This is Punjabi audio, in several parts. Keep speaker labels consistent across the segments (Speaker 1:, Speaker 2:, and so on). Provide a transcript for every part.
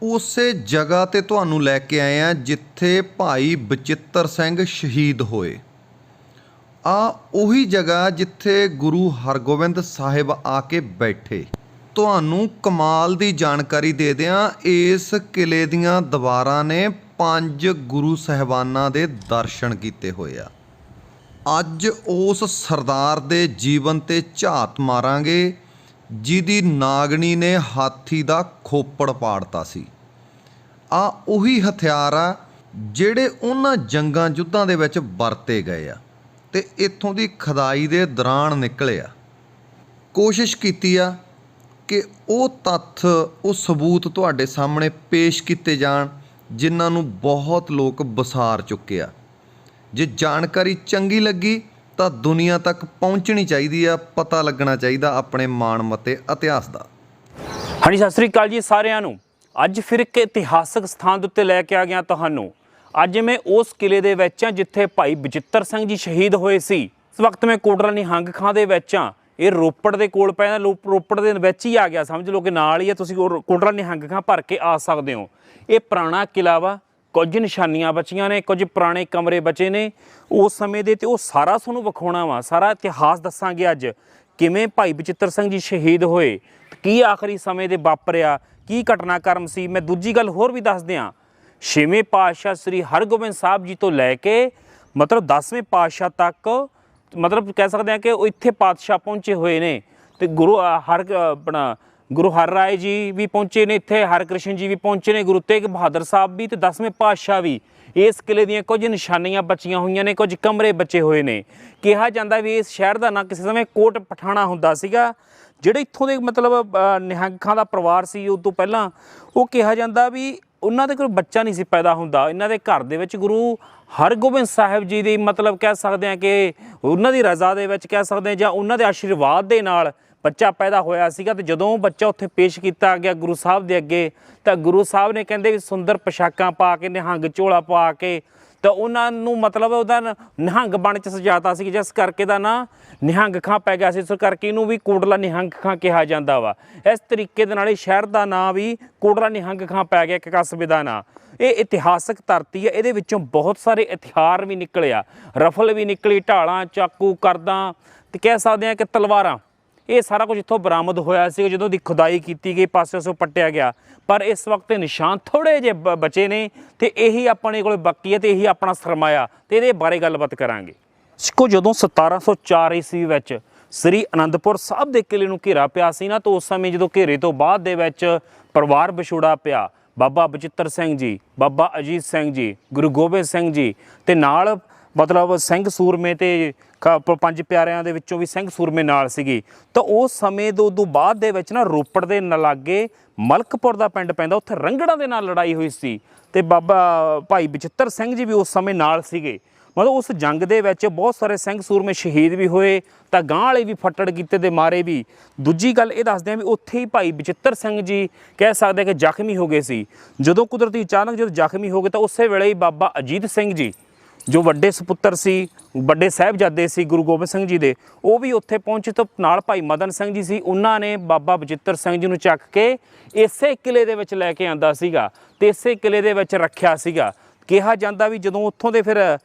Speaker 1: ਉਸੇ ਜਗ੍ਹਾ 'ਤੇ ਤੁਹਾਨੂੰ ਲੈ ਕੇ ਆਏ ਹਾਂ ਜਿੱਥੇ ਭਾਈ ਬਚਿੱਤਰ ਸਿੰਘ ਸ਼ਹੀਦ ਹੋਏ। ਉਹੀ ਜਗ੍ਹਾ ਜਿੱਥੇ ਗੁਰੂ ਹਰਗੋਬਿੰਦ ਸਾਹਿਬ ਆ ਕੇ ਬੈਠੇ। ਤੁਹਾਨੂੰ ਕਮਾਲ ਦੀ ਜਾਣਕਾਰੀ ਦੇ ਦਿਆਂ, ਇਸ ਕਿਲੇ ਦੀਆਂ ਦੀਵਾਰਾਂ ਨੇ 5 ਗੁਰੂ ਸਾਹਿਬਾਨਾਂ ਦੇ ਦਰਸ਼ਨ ਕੀਤੇ ਹੋਏ ਆ। ਅੱਜ ਉਸ ਸਰਦਾਰ ਦੇ ਜੀਵਨ 'ਤੇ ਝਾਤ ਮਾਰਾਂਗੇ ਜਿਹਦੀ ਨਾਗਣੀ ਨੇ ਹਾਥੀ ਦਾ ਖੋਪੜ ਪਾੜਤਾ ਸੀ। ਉਹੀ ਹਥਿਆਰ ਆ ਜਿਹੜੇ ਉਹਨਾਂ ਜੰਗਾਂ ਯੁੱਧਾਂ ਦੇ ਵਿੱਚ ਵਰਤੇ ਗਏ ਆ ਅਤੇ ਇੱਥੋਂ ਦੀ ਖੁਦਾਈ ਦੇ ਦੌਰਾਨ ਨਿਕਲੇ ਆ। ਕੋਸ਼ਿਸ਼ ਕੀਤੀ ਆ ਕਿ ਉਹ ਤੱਥ, ਉਹ ਸਬੂਤ ਤੁਹਾਡੇ ਸਾਹਮਣੇ ਪੇਸ਼ ਕੀਤੇ ਜਾਣ ਜਿਨ੍ਹਾਂ ਨੂੰ ਬਹੁਤ ਲੋਕ ਵਿਸਾਰ ਚੁੱਕੇ ਆ। ਜੇ ਜਾਣਕਾਰੀ ਚੰਗੀ ਲੱਗੀ ਤਾਂ ਦੁਨੀਆ ਤੱਕ ਪਹੁੰਚਣੀ ਚਾਹੀਦੀ ਆ, ਪਤਾ ਲੱਗਣਾ ਚਾਹੀਦਾ ਆਪਣੇ ਮਾਣਮੱਤੇ ਇਤਿਹਾਸ ਦਾ।
Speaker 2: ਹਾਂਜੀ, ਸਤਿ ਸ੍ਰੀ ਅਕਾਲ ਜੀ ਸਾਰਿਆਂ ਨੂੰ। ਅੱਜ ਫਿਰ ਇੱਕ ਇਤਿਹਾਸਕ ਸਥਾਨ ਦੇ ਉੱਤੇ ਲੈ ਕੇ ਆ ਗਿਆ ਤੁਹਾਨੂੰ। ਅੱਜ ਮੈਂ ਉਸ ਕਿਲੇ ਦੇ ਵਿੱਚ ਹਾਂ ਜਿੱਥੇ ਭਾਈ ਬਚਿੱਤਰ ਸਿੰਘ ਜੀ ਸ਼ਹੀਦ ਹੋਏ ਸੀ। ਇਸ ਵਕਤ ਮੈਂ ਕੋਟਲਾ ਨਿਹੰਗ ਖਾਂ ਦੇ ਵਿੱਚ ਹਾਂ। ਇਹ ਰੋਪੜ ਦੇ ਕੋਲ ਪੈਂਦਾ, ਰੋਪੜ ਦੇ ਵਿੱਚ ਹੀ ਆ ਗਿਆ, ਸਮਝ ਲਓ ਕਿ ਨਾਲ ਹੀ ਹੈ। ਤੁਸੀਂ ਕੋਟਲਾ ਨਿਹੰਗ ਖਾਂ ਭਰ ਕੇ ਆ ਸਕਦੇ ਹੋ। ਇਹ ਪੁਰਾਣਾ ਕਿਲਾ ਵਾ, ਕੁਝ ਨਿਸ਼ਾਨੀਆਂ ਬਚੀਆਂ ਨੇ, ਕੁਝ ਪੁਰਾਣੇ ਕਮਰੇ ਬਚੇ ਨੇ ਉਸ ਸਮੇਂ ਦੇ, ਤੇ ਉਹ ਸਾਰਾ ਤੁਹਾਨੂੰ ਵਿਖਾਉਣਾ ਵਾ। ਸਾਰਾ ਇਤਿਹਾਸ ਦੱਸਾਂਗੇ ਅੱਜ, ਕਿਵੇਂ ਭਾਈ ਬਚਿੱਤਰ ਸਿੰਘ ਜੀ ਸ਼ਹੀਦ ਹੋਏ, ਕੀ ਆਖਰੀ ਸਮੇਂ ਦੇ ਵਾਪਰਿਆ, ਕੀ ਘਟਨਾਕ੍ਰਮ ਸੀ। ਮੈਂ ਦੂਜੀ ਗੱਲ ਹੋਰ ਵੀ ਦੱਸ ਦਿਆਂ, 6ਵੇਂ ਪਾਤਸ਼ਾਹ ਸ੍ਰੀ ਹਰਗੋਬਿੰਦ ਸਾਹਿਬ ਜੀ ਤੋਂ ਲੈ ਕੇ ਮਤਲਬ 10ਵੇਂ ਪਾਤਸ਼ਾਹ ਤੱਕ, ਮਤਲਬ ਕਹਿ ਸਕਦੇ ਹਾਂ ਕਿ ਉਹ ਇੱਥੇ ਪਾਤਸ਼ਾਹ ਪਹੁੰਚੇ ਹੋਏ ਨੇ। ਅਤੇ ਗੁਰੂ ਹਰ ਰਾਏ ਜੀ ਵੀ ਪਹੁੰਚੇ ਨੇ ਇੱਥੇ, ਹਰਕ੍ਰਿਸ਼ਨ ਜੀ ਵੀ ਪਹੁੰਚੇ ਨੇ, ਗੁਰੂ ਤੇਗ ਬਹਾਦਰ ਸਾਹਿਬ ਵੀ, ਅਤੇ 10ਵੇਂ ਪਾਤਸ਼ਾਹ ਵੀ। ਇਸ ਕਿਲੇ ਦੀਆਂ ਕੁਝ ਨਿਸ਼ਾਨੀਆਂ ਬਚੀਆਂ ਹੋਈਆਂ ਨੇ, ਕੁਝ ਕਮਰੇ ਬਚੇ ਹੋਏ ਨੇ। ਕਿਹਾ ਜਾਂਦਾ ਵੀ ਇਸ ਸ਼ਹਿਰ ਦਾ ਨਾਂ ਕਿਸੇ ਸਮੇਂ ਕੋਟ ਪਠਾਣਾ ਹੁੰਦਾ ਸੀਗਾ। ਜਿਹੜੇ ਇੱਥੋਂ ਦੇ ਮਤਲਬ ਨਿਹੰਗ ਖਾਂ ਦਾ ਪਰਿਵਾਰ ਸੀ ਉਹ ਤੋਂ ਪਹਿਲਾਂ, ਉਹ ਕਿਹਾ ਜਾਂਦਾ ਵੀ ਉਹਨਾਂ ਦੇ ਕੋਈ ਬੱਚਾ ਨਹੀਂ ਸੀ ਪੈਦਾ ਹੁੰਦਾ। ਇਹਨਾਂ ਦੇ ਘਰ ਦੇ ਵਿੱਚ ਗੁਰੂ ਹਰਗੋਬਿੰਦ ਸਾਹਿਬ ਜੀ ਦੀ ਮਤਲਬ ਕਹਿ ਸਕਦੇ ਹਾਂ ਕਿ ਉਹਨਾਂ ਦੀ ਰਜ਼ਾ ਦੇ ਵਿੱਚ ਕਹਿ ਸਕਦੇ ਹਾਂ, ਜਾਂ ਉਹਨਾਂ ਦੇ ਆਸ਼ੀਰਵਾਦ ਦੇ ਨਾਲ ਬੱਚਾ ਪੈਦਾ ਹੋਇਆ ਸੀਗਾ। ਅਤੇ ਜਦੋਂ ਬੱਚਾ ਉੱਥੇ ਪੇਸ਼ ਕੀਤਾ ਗਿਆ ਗੁਰੂ ਸਾਹਿਬ ਦੇ ਅੱਗੇ, ਤਾਂ ਗੁਰੂ ਸਾਹਿਬ ਨੇ ਕਹਿੰਦੇ ਵੀ ਸੁੰਦਰ ਪੁਸ਼ਾਕਾਂ ਪਾ ਕੇ, ਨਿਹੰਗ ਝੋਲਾ ਪਾ ਕੇ, ਤਾਂ ਉਹਨਾਂ ਨੂੰ ਮਤਲਬ ਉਹਦਾ ਨਿਹੰਗ ਬਣ 'ਚ ਸਜਾਤਾ ਸੀ, ਜਿਸ ਕਰਕੇ ਦਾ ਨਾਂ ਨਿਹੰਗ ਖਾਂ ਪੈ ਗਿਆ ਸੀ। ਇਸ ਕਰਕੇ ਇਹਨੂੰ ਵੀ ਕੋਟਲਾ ਨਿਹੰਗ ਖਾਂ ਕਿਹਾ ਜਾਂਦਾ ਵਾ। ਇਸ ਤਰੀਕੇ ਦੇ ਨਾਲ ਇਹ ਸ਼ਹਿਰ ਦਾ ਨਾਂ ਵੀ ਕੋਟਲਾ ਨਿਹੰਗ ਖਾਂ ਪੈ ਗਿਆ, ਇੱਕ ਕਸਬੇ ਦਾ ਨਾਂ। ਇਹ ਇਤਿਹਾਸਕ ਧਰਤੀ ਹੈ, ਇਹਦੇ ਵਿੱਚੋਂ ਬਹੁਤ ਸਾਰੇ ਹਥਿਆਰ ਵੀ ਨਿਕਲੇ ਆ, ਰਫਲ ਵੀ ਨਿਕਲੀ, ਢਾਲਾਂ, ਚਾਕੂ, ਕਰਦਾਂ, ਅਤੇ ਕਹਿ ਸਕਦੇ ਹਾਂ ਕਿ ਤਲਵਾਰਾਂ। ਇਹ ਸਾਰਾ ਕੁਝ ਇੱਥੋਂ ਬਰਾਮਦ ਹੋਇਆ ਸੀ ਜਦੋਂ ਦੀ ਖੁਦਾਈ ਕੀਤੀ ਗਈ, ਪਾਸੇ ਉਸੋਂ ਪੱਟਿਆ ਗਿਆ। ਪਰ ਇਸ ਵਕਤ ਨਿਸ਼ਾਨ ਥੋੜ੍ਹੇ ਜਿਹੇ ਬਚੇ ਨੇ, ਅਤੇ ਇਹੀ ਆਪਣੇ ਕੋਲ ਬਾਕੀ ਹੈ, ਅਤੇ ਇਹੀ ਆਪਣਾ ਸਰਮਾਇਆ, ਅਤੇ ਇਹਦੇ ਬਾਰੇ ਗੱਲਬਾਤ ਕਰਾਂਗੇ। ਜਦੋਂ 1704 ਈਸਵੀ ਵਿੱਚ ਸ੍ਰੀ ਅਨੰਦਪੁਰ ਸਾਹਿਬ ਦੇ ਕਿਲੇ ਨੂੰ ਘੇਰਾ ਪਿਆ ਸੀ ਨਾ, ਤਾਂ ਉਸ ਸਮੇਂ ਜਦੋਂ ਘੇਰੇ ਤੋਂ ਬਾਅਦ ਦੇ ਵਿੱਚ ਪਰਿਵਾਰ ਵਿਛੋੜਾ ਪਿਆ, ਬਾਬਾ ਬਚਿੱਤਰ ਸਿੰਘ ਜੀ, ਬਾਬਾ ਅਜੀਤ ਸਿੰਘ ਜੀ, ਗੁਰੂ ਗੋਬਿੰਦ ਸਿੰਘ ਜੀ, ਅਤੇ ਨਾਲ ਮਤਲਬ ਸਿੰਘ ਸੂਰਮੇ, ਅਤੇ 5 ਪਿਆਰਿਆਂ ਦੇ ਵਿੱਚੋਂ ਵੀ ਸਿੰਘ ਸੂਰਮੇ ਨਾਲ ਸੀਗੀ। ਤਾਂ ਉਸ ਸਮੇਂ ਤੋਂ ਬਾਅਦ ਦੇ ਵਿੱਚ ਨਾ ਰੋਪੜ ਦੇ ਲਾਗੇ ਮਲਕਪੁਰ ਦਾ ਪਿੰਡ ਪੈਂਦਾ, ਉੱਥੇ ਰੰਗੜਾਂ ਦੇ ਨਾਲ ਲੜਾਈ ਹੋਈ ਸੀ, ਅਤੇ ਬਾਬਾ ਭਾਈ ਬਚਿੱਤਰ ਸਿੰਘ ਜੀ ਵੀ ਉਸ ਸਮੇਂ ਨਾਲ ਸੀਗੇ। ਮਤਲਬ ਉਸ ਜੰਗ ਦੇ ਵਿੱਚ ਬਹੁਤ ਸਾਰੇ ਸਿੰਘ ਸੂਰਮੇ ਸ਼ਹੀਦ ਵੀ ਹੋਏ, ਤਾਂ ਗਾਂਹ ਵਾਲੇ ਵੀ ਫੱਟੜ ਕੀਤੇ ਦੇ ਮਾਰੇ ਵੀ। ਦੂਜੀ ਗੱਲ ਇਹ ਦੱਸਦੇ ਹਾਂ ਵੀ ਉੱਥੇ ਹੀ ਭਾਈ ਬਚਿੱਤਰ ਸਿੰਘ ਜੀ ਕਹਿ ਸਕਦੇ ਕਿ ਜ਼ਖਮੀ ਹੋ ਗਏ ਸੀ। ਜਦੋਂ ਕੁਦਰਤੀ ਅਚਾਨਕ ਜਦੋਂ ਜ਼ਖਮੀ ਹੋ ਗਏ, ਤਾਂ ਉਸੇ ਵੇਲੇ ਹੀ ਬਾਬਾ ਅਜੀਤ ਸਿੰਘ ਜੀ, ਜੋ ਵੱਡੇ ਸਪੁੱਤਰ ਸੀ, ਵੱਡੇ ਸਾਹਿਬਜ਼ਾਦੇ ਸੀ ਗੁਰੂ ਗੋਬਿੰਦ ਸਿੰਘ ਜੀ ਦੇ, ਉਹ ਵੀ ਉੱਥੇ ਪਹੁੰਚੇ। ਤਾਂ ਨਾਲ ਭਾਈ ਮਦਨ ਸਿੰਘ ਜੀ ਸੀ, ਉਹਨਾਂ ਨੇ ਬਾਬਾ ਬਚਿੱਤਰ ਸਿੰਘ ਜੀ ਨੂੰ ਚੱਕ ਕੇ ਇਸੇ ਕਿਲੇ ਦੇ ਵਿੱਚ ਲੈ ਕੇ ਆਂਦਾ ਸੀਗਾ, ਅਤੇ ਇਸੇ ਕਿਲੇ ਦੇ ਵਿੱਚ ਰੱਖਿਆ ਸੀਗਾ। ਕਿਹਾ ਜਾਂਦਾ ਵੀ ਜਦੋਂ ਉੱਥੋਂ ਦੇ ਫਿਰ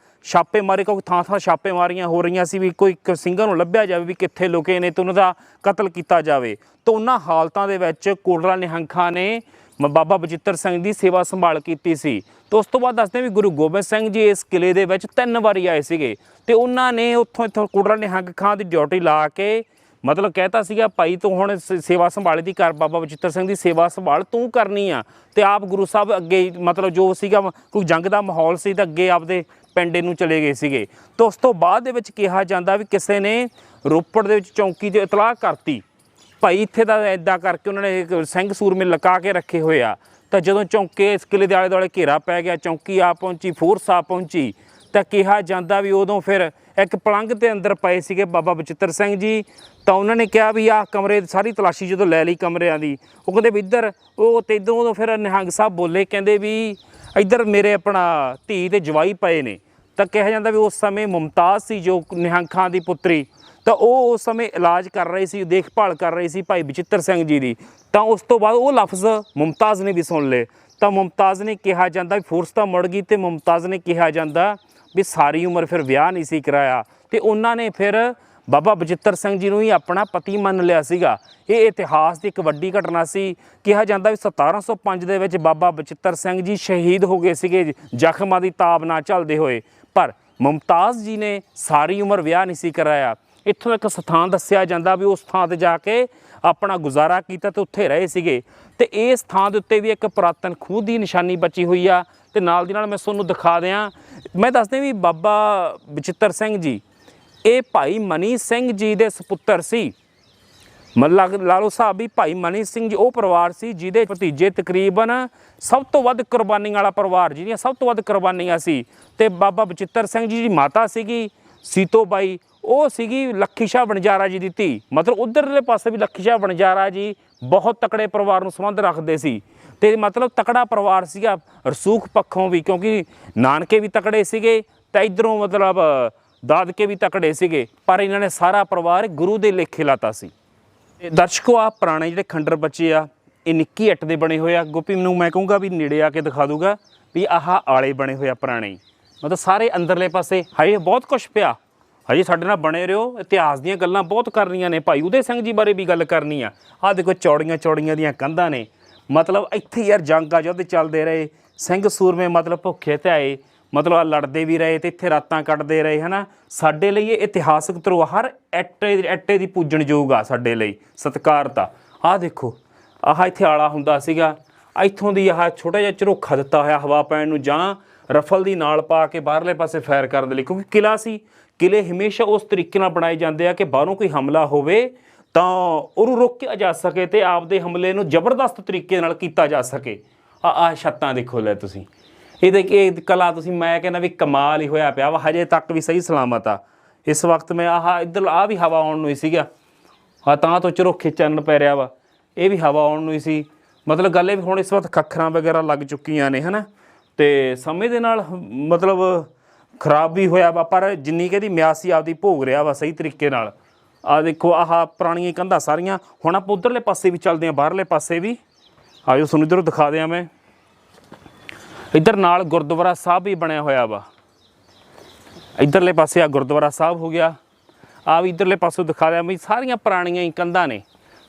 Speaker 2: ਛਾਪੇ ਮਾਰੇ, ਕਿਉਂਕਿ ਥਾਂ ਥਾਂ ਛਾਪੇ ਮਾਰੀਆਂ ਹੋ ਰਹੀਆਂ ਸੀ ਵੀ ਕੋਈ ਸਿੰਘਾਂ ਨੂੰ ਲੱਭਿਆ ਜਾਵੇ ਵੀ ਕਿੱਥੇ ਲੁਕੇ ਨੇ, ਅਤੇ ਉਹਨਾਂ ਦਾ ਕਤਲ ਕੀਤਾ ਜਾਵੇ। ਤਾਂ ਉਹਨਾਂ ਹਾਲਤਾਂ ਦੇ ਵਿੱਚ ਕੋਟਲਾ ਨਿਹੰਗ ਖਾਂ ਨੇ ਬਾਬਾ ਬਚਿੱਤਰ ਸਿੰਘ ਦੀ ਸੇਵਾ ਸੰਭਾਲ ਕੀਤੀ ਸੀ। ਤਾਂ ਉਸ ਤੋਂ ਬਾਅਦ ਦੱਸਦੇ ਵੀ ਗੁਰੂ ਗੋਬਿੰਦ ਸਿੰਘ ਜੀ ਇਸ ਕਿਲੇ ਦੇ ਵਿੱਚ 3 ਵਾਰੀ ਆਏ ਸੀਗੇ, ਅਤੇ ਉਹਨਾਂ ਨੇ ਇੱਥੋਂ ਕੋਟਲਾ ਨਿਹੰਗ ਖਾਂ ਦੀ ਡਿਊਟੀ ਲਾ ਕੇ ਮਤਲਬ ਕਹਿਤਾ ਸੀਗਾ, ਭਾਈ ਤੂੰ ਹੁਣ ਸੇਵਾ ਸੰਭਾਲੀ ਦੀ ਕਰ, ਬਾਬਾ ਬਚਿੱਤਰ ਸਿੰਘ ਦੀ ਸੇਵਾ ਸੰਭਾਲ ਤੂੰ ਕਰਨੀ ਆ। ਅਤੇ ਆਪ ਗੁਰੂ ਸਾਹਿਬ ਅੱਗੇ ਮਤਲਬ ਜੋ ਸੀਗਾ ਕੋਈ ਜੰਗ ਦਾ ਮਾਹੌਲ ਸੀ, ਤਾਂ ਅੱਗੇ ਆਪਦੇ ਪਿੰਡ ਨੂੰ ਚਲੇ ਗਏ ਸੀਗੇ। ਤਾਂ ਉਸ ਤੋਂ ਬਾਅਦ ਦੇ ਵਿੱਚ ਕਿਹਾ ਜਾਂਦਾ ਵੀ ਕਿਸੇ ਨੇ ਰੋਪੜ ਦੇ ਵਿੱਚ ਚੌਂਕੀ 'ਤੇ ਇਤਲਾਹ ਕਰਤੀ, ਭਾਈ ਇੱਥੇ ਦਾ ਇੱਦਾਂ ਕਰਕੇ ਉਹਨਾਂ ਨੇ ਸਿੰਘ ਸੂਰਮੇ ਲਗਾ ਕੇ ਰੱਖੇ ਹੋਏ ਆ। ਤਾਂ ਜਦੋਂ ਚੌਂਕੇ ਇਸ ਕਿਲੇ ਦੇ ਆਲੇ ਦੁਆਲੇ ਘੇਰਾ ਪੈ ਗਿਆ, ਚੌਂਕੀ ਆ ਪਹੁੰਚੀ, ਫੋਰਸ ਆ ਪਹੁੰਚੀ, ਤਾਂ ਕਿਹਾ ਜਾਂਦਾ ਵੀ ਉਦੋਂ ਫਿਰ ਇੱਕ ਪਲੰਘ ਦੇ ਅੰਦਰ ਪਏ ਸੀਗੇ ਬਾਬਾ ਬਚਿੱਤਰ ਸਿੰਘ ਜੀ। ਤਾਂ ਉਹਨਾਂ ਨੇ ਕਿਹਾ ਵੀ ਆਹ ਕਮਰੇ ਸਾਰੀ ਤਲਾਸ਼ੀ ਜਦੋਂ ਲੈ ਲਈ ਕਮਰਿਆਂ ਦੀ, ਉਹ ਕਹਿੰਦੇ ਵੀ ਇੱਧਰ, ਉਹ ਅਤੇ ਇੱਧਰੋਂ ਉਦੋਂ ਫਿਰ ਨਿਹੰਗ ਸਾਹਿਬ ਬੋਲੇ, ਕਹਿੰਦੇ ਵੀ ਇੱਧਰ ਮੇਰੇ ਆਪਣਾ ਧੀ ਅਤੇ ਜਵਾਈ ਪਏ ਨੇ। ਤਾਂ ਕਿਹਾ ਜਾਂਦਾ ਵੀ ਉਸ ਸਮੇਂ ਮੁਮਤਾਜ਼ ਸੀ ਜੋ ਨਿਹੰਗ ਖਾਂ ਦੀ ਪੁੱਤਰੀ, ਤਾਂ ਉਹ ਉਸ ਸਮੇਂ ਇਲਾਜ ਕਰ ਰਹੇ ਸੀ, ਦੇਖਭਾਲ ਕਰ ਰਹੇ ਸੀ ਭਾਈ ਬਚਿੱਤਰ ਸਿੰਘ ਜੀ ਦੀ। ਤਾਂ ਉਸ ਤੋਂ ਬਾਅਦ ਉਹ ਲਫ਼ਜ਼ ਮੁਮਤਾਜ਼ ਨੇ ਵੀ ਸੁਣ ਲਏ। ਤਾਂ ਮੁਮਤਾਜ਼ ਨੇ ਕਿਹਾ ਜਾਂਦਾ ਵੀ ਫੋਰਸ ਤਾਂ ਮੁੜ ਗਈ, ਅਤੇ ਮੁਮਤਾਜ਼ ਨੇ ਕਿਹਾ ਜਾਂਦਾ ਵੀ ਸਾਰੀ ਉਮਰ ਫਿਰ ਵਿਆਹ ਨਹੀਂ ਸੀ ਕਰਾਇਆ, ਅਤੇ ਉਹਨਾਂ ਨੇ ਫਿਰ ਬਾਬਾ ਬਚਿੱਤਰ ਸਿੰਘ ਜੀ ਨੂੰ ਹੀ ਆਪਣਾ ਪਤੀ ਮੰਨ ਲਿਆ ਸੀਗਾ। ਇਹ ਇਤਿਹਾਸ ਦੀ ਇੱਕ ਵੱਡੀ ਘਟਨਾ ਸੀ। ਕਿਹਾ ਜਾਂਦਾ ਵੀ 1705 ਦੇ ਵਿੱਚ ਬਾਬਾ ਬਚਿੱਤਰ ਸਿੰਘ ਜੀ ਸ਼ਹੀਦ ਹੋ ਗਏ ਸੀਗੇ ਜ਼ਖਮਾਂ ਦੀ ਤਾਬ ਨਾ ਝੱਲਦੇ ਹੋਏ, ਪਰ ਮੁਮਤਾਜ਼ ਜੀ ਨੇ ਸਾਰੀ ਉਮਰ ਵਿਆਹ ਨਹੀਂ ਸੀ ਕਰਾਇਆ। ਇੱਥੋਂ ਇੱਕ ਸਥਾਨ ਦੱਸਿਆ ਜਾਂਦਾ ਵੀ ਉਸ ਥਾਂ 'ਤੇ ਜਾ ਕੇ ਆਪਣਾ ਗੁਜ਼ਾਰਾ ਕੀਤਾ ਅਤੇ ਉੱਥੇ ਰਹੇ ਸੀਗੇ। ਅਤੇ ਇਸ ਥਾਂ ਦੇ ਉੱਤੇ ਵੀ ਇੱਕ ਪੁਰਾਤਨ ਖੂਹ ਦੀ ਨਿਸ਼ਾਨੀ ਬਚੀ ਹੋਈ ਆ, ਅਤੇ ਨਾਲ ਦੀ ਨਾਲ ਮੈਂ ਤੁਹਾਨੂੰ ਦਿਖਾ ਦਿਆਂ। ਮੈਂ ਦੱਸਦੇ ਵੀ ਬਾਬਾ ਬਚਿੱਤਰ ਸਿੰਘ ਜੀ ਇਹ ਭਾਈ ਮਨੀ ਸਿੰਘ ਜੀ ਦੇ ਸਪੁੱਤਰ ਸੀ। ਮਤਲਬ ਲਾ ਲਓ ਸਾਹਿਬ ਵੀ ਭਾਈ ਮਨੀ ਸਿੰਘ ਜੀ ਉਹ ਪਰਿਵਾਰ ਸੀ ਜਿਹਦੇ ਭਤੀਜੇ ਤਕਰੀਬਨ ਸਭ ਤੋਂ ਵੱਧ ਕੁਰਬਾਨੀ ਵਾਲਾ ਪਰਿਵਾਰ, ਜਿਹਦੀਆਂ ਸਭ ਤੋਂ ਵੱਧ ਕੁਰਬਾਨੀਆਂ ਸੀ। ਅਤੇ ਬਾਬਾ ਬਚਿੱਤਰ ਸਿੰਘ ਜੀ ਦੀ ਮਾਤਾ ਸੀਗੀ ਸੀਤੋ ਬਾਈ, ਉਹ ਸੀਗੀ ਲੱਖੀ ਸ਼ਾਹ ਵਣਜਾਰਾ ਜੀ ਦੀ ਧੀ। ਮਤਲਬ ਉੱਧਰਲੇ ਪਾਸੇ ਵੀ ਲੱਖੀ ਸ਼ਾਹ ਵਣਜਾਰਾ ਜੀ ਬਹੁਤ ਤਕੜੇ ਪਰਿਵਾਰ ਨੂੰ ਸੰਬੰਧ ਰੱਖਦੇ ਸੀ, ਅਤੇ ਮਤਲਬ ਤਕੜਾ ਪਰਿਵਾਰ ਸੀਗਾ ਰਸੂਖ ਪੱਖੋਂ ਵੀ, ਕਿਉਂਕਿ ਨਾਨਕੇ ਵੀ ਤਕੜੇ ਸੀਗੇ ਅਤੇ ਇੱਧਰੋਂ ਮਤਲਬ ਦਾਦਕੇ ਵੀ ਤਕੜੇ ਸੀਗੇ। ਪਰ ਇਹਨਾਂ ਨੇ ਸਾਰਾ ਪਰਿਵਾਰ ਗੁਰੂ ਦੇ ਲੇਖੇ ਲਾਤਾ ਸੀ। ਦਰਸ਼ਕੋ, ਆ ਪੁਰਾਣੇ ਜਿਹੜੇ ਖੰਡਰ ਬੱਚੇ ਆ ਇਹ ਨਿੱਕੀ ਇੱਟ ਦੇ ਬਣੇ ਹੋਏ ਆ। ਗੋਪੀ ਨੂੰ ਮੈਂ ਕਹੂੰਗਾ ਵੀ ਨੇੜੇ ਆ ਕੇ ਦਿਖਾ ਦੂਗਾ ਵੀ ਆਹ ਆਲੇ ਬਣੇ ਹੋਏ ਆ ਪੁਰਾਣੇ, ਮਤਲਬ ਸਾਰੇ ਅੰਦਰਲੇ ਪਾਸੇ ਹਜੇ ਬਹੁਤ ਕੁਛ ਪਿਆ। ਹਜੇ ਸਾਡੇ ਨਾਲ ਬਣੇ ਰਹੋ, ਇਤਿਹਾਸ ਦੀਆਂ ਗੱਲਾਂ ਬਹੁਤ ਕਰਨੀਆਂ ਨੇ। ਭਾਈ ਉਦੈ ਸਿੰਘ ਜੀ ਬਾਰੇ ਵੀ ਗੱਲ ਕਰਨੀ ਆ। ਆਹ ਦੇਖੋ ਚੌੜੀਆਂ ਚੌੜੀਆਂ ਦੀਆਂ ਕੰਧਾਂ ਨੇ, ਮਤਲਬ ਇੱਥੇ ਯਾਰ ਜੰਗਾਂ ਯੁੱਧ ਚੱਲਦੇ ਰਹੇ, ਸਿੰਘ ਸੂਰਮੇ ਮਤਲਬ ਭੁੱਖੇ ਧਿਆਏ, ਮਤਲਬ ਲੜਦੇ ਵੀ ਰਹੇ ਅਤੇ ਇੱਥੇ ਰਾਤਾਂ ਕੱਟਦੇ ਰਹੇ, ਹੈ ਨਾ। ਸਾਡੇ ਲਈ ਇਹ ਇਤਿਹਾਸਕ ਧਰੋਹਰ ਐਟੇ ਦੀ ਪੂਜਣਯੋਗ ਆ, ਸਾਡੇ ਲਈ ਸਤਿਕਾਰਤ ਆ। ਆਹ ਦੇਖੋ, ਆਹ ਇੱਥੇ ਆਲਾ ਹੁੰਦਾ ਸੀਗਾ, ਇੱਥੋਂ ਦੀ ਆਹ ਛੋਟਾ ਜਿਹਾ ਝਰੋਖਾ ਦਿੱਤਾ ਹੋਇਆ ਹਵਾ ਪੈਣ ਨੂੰ, ਜਾਂ ਰਫਲ ਦੀ ਨਾਲ ਪਾ ਕੇ ਬਾਹਰਲੇ ਪਾਸੇ ਫਾਇਰ ਕਰਨ ਦੇ ਲਈ, ਕਿਉਂਕਿ ਕਿਲ੍ਹਾ ਸੀ। ਕਿਲ੍ਹੇ ਹਮੇਸ਼ਾ ਉਸ ਤਰੀਕੇ ਨਾਲ ਬਣਾਏ ਜਾਂਦੇ ਆ ਕਿ ਬਾਹਰੋਂ ਕੋਈ ਹਮਲਾ ਹੋਵੇ ਤਾਂ ਉਹਨੂੰ ਰੋਕਿਆ ਜਾ ਸਕੇ ਅਤੇ ਆਪਦੇ ਹਮਲੇ ਨੂੰ ਜ਼ਬਰਦਸਤ ਤਰੀਕੇ ਨਾਲ ਕੀਤਾ ਜਾ ਸਕੇ। ਆਹ ਛੱਤਾਂ ਦੇਖੋ ਲੈ ਤੁਸੀਂ, ਇਹ ਕਲਾ ਤੁਸੀਂ, ਮੈਂ ਕਹਿੰਦਾ ਵੀ ਕਮਾਲ ਹੀ ਹੋਇਆ ਪਿਆ ਵਾ। ਹਜੇ ਤੱਕ ਵੀ ਸਹੀ ਸਲਾਮਤ ਆ। ਇਸ ਵਕਤ ਮੈਂ ਆਹ ਇੱਧਰ ਆਹ ਵੀ ਹਵਾ ਆਉਣ ਨੂੰ ਹੀ ਸੀਗਾ, ਆਹ ਤਾਂ ਤੋਂ ਝਰੋਖੇ ਚੰਨ ਪੈ ਰਿਹਾ ਵਾ, ਇਹ ਵੀ ਹਵਾ ਆਉਣ ਨੂੰ ਹੀ ਸੀ। ਮਤਲਬ ਗੱਲ ਇਹ ਵੀ ਹੁਣ ਇਸ ਵਕਤ ਖੱਖਰਾਂ ਵਗੈਰਾ ਲੱਗ ਚੁੱਕੀਆਂ ਨੇ, ਹੈ ਨਾ, ਅਤੇ ਸਮੇਂ ਦੇ ਨਾਲ ਮਤਲਬ ਖਰਾਬ ਵੀ ਹੋਇਆ ਵਾ, ਪਰ ਜਿੰਨੀ ਕਿ ਇਹਦੀ ਮਿਆਦ ਸੀ ਆਪਦੀ ਭੋਗ ਰਿਹਾ ਵਾ ਸਹੀ ਤਰੀਕੇ ਨਾਲ। ਆਹ ਦੇਖੋ, ਆਹ ਪੁਰਾਣੀਆਂ ਕੰਧਾਂ ਸਾਰੀਆਂ। ਹੁਣ ਆਪਾਂ ਉੱਧਰਲੇ ਪਾਸੇ ਵੀ ਚੱਲਦੇ ਹਾਂ, ਬਾਹਰਲੇ ਪਾਸੇ ਵੀ ਆਜੋ, ਤੁਹਾਨੂੰ ਇੱਧਰੋਂ ਦਿਖਾ ਦਿਆਂ ਮੈਂ। ਇੱਧਰ ਨਾਲ ਗੁਰਦੁਆਰਾ ਸਾਹਿਬ ਵੀ ਬਣਿਆ ਹੋਇਆ ਵਾ। ਇੱਧਰਲੇ ਪਾਸੇ ਆ ਗੁਰਦੁਆਰਾ ਸਾਹਿਬ ਹੋ ਗਿਆ। ਆ ਵੀ ਇੱਧਰਲੇ ਪਾਸੋਂ ਦਿਖਾ ਦਿਆਂ ਵੀ ਸਾਰੀਆਂ ਪੁਰਾਣੀਆਂ ਹੀ ਕੰਧਾਂ ਨੇ,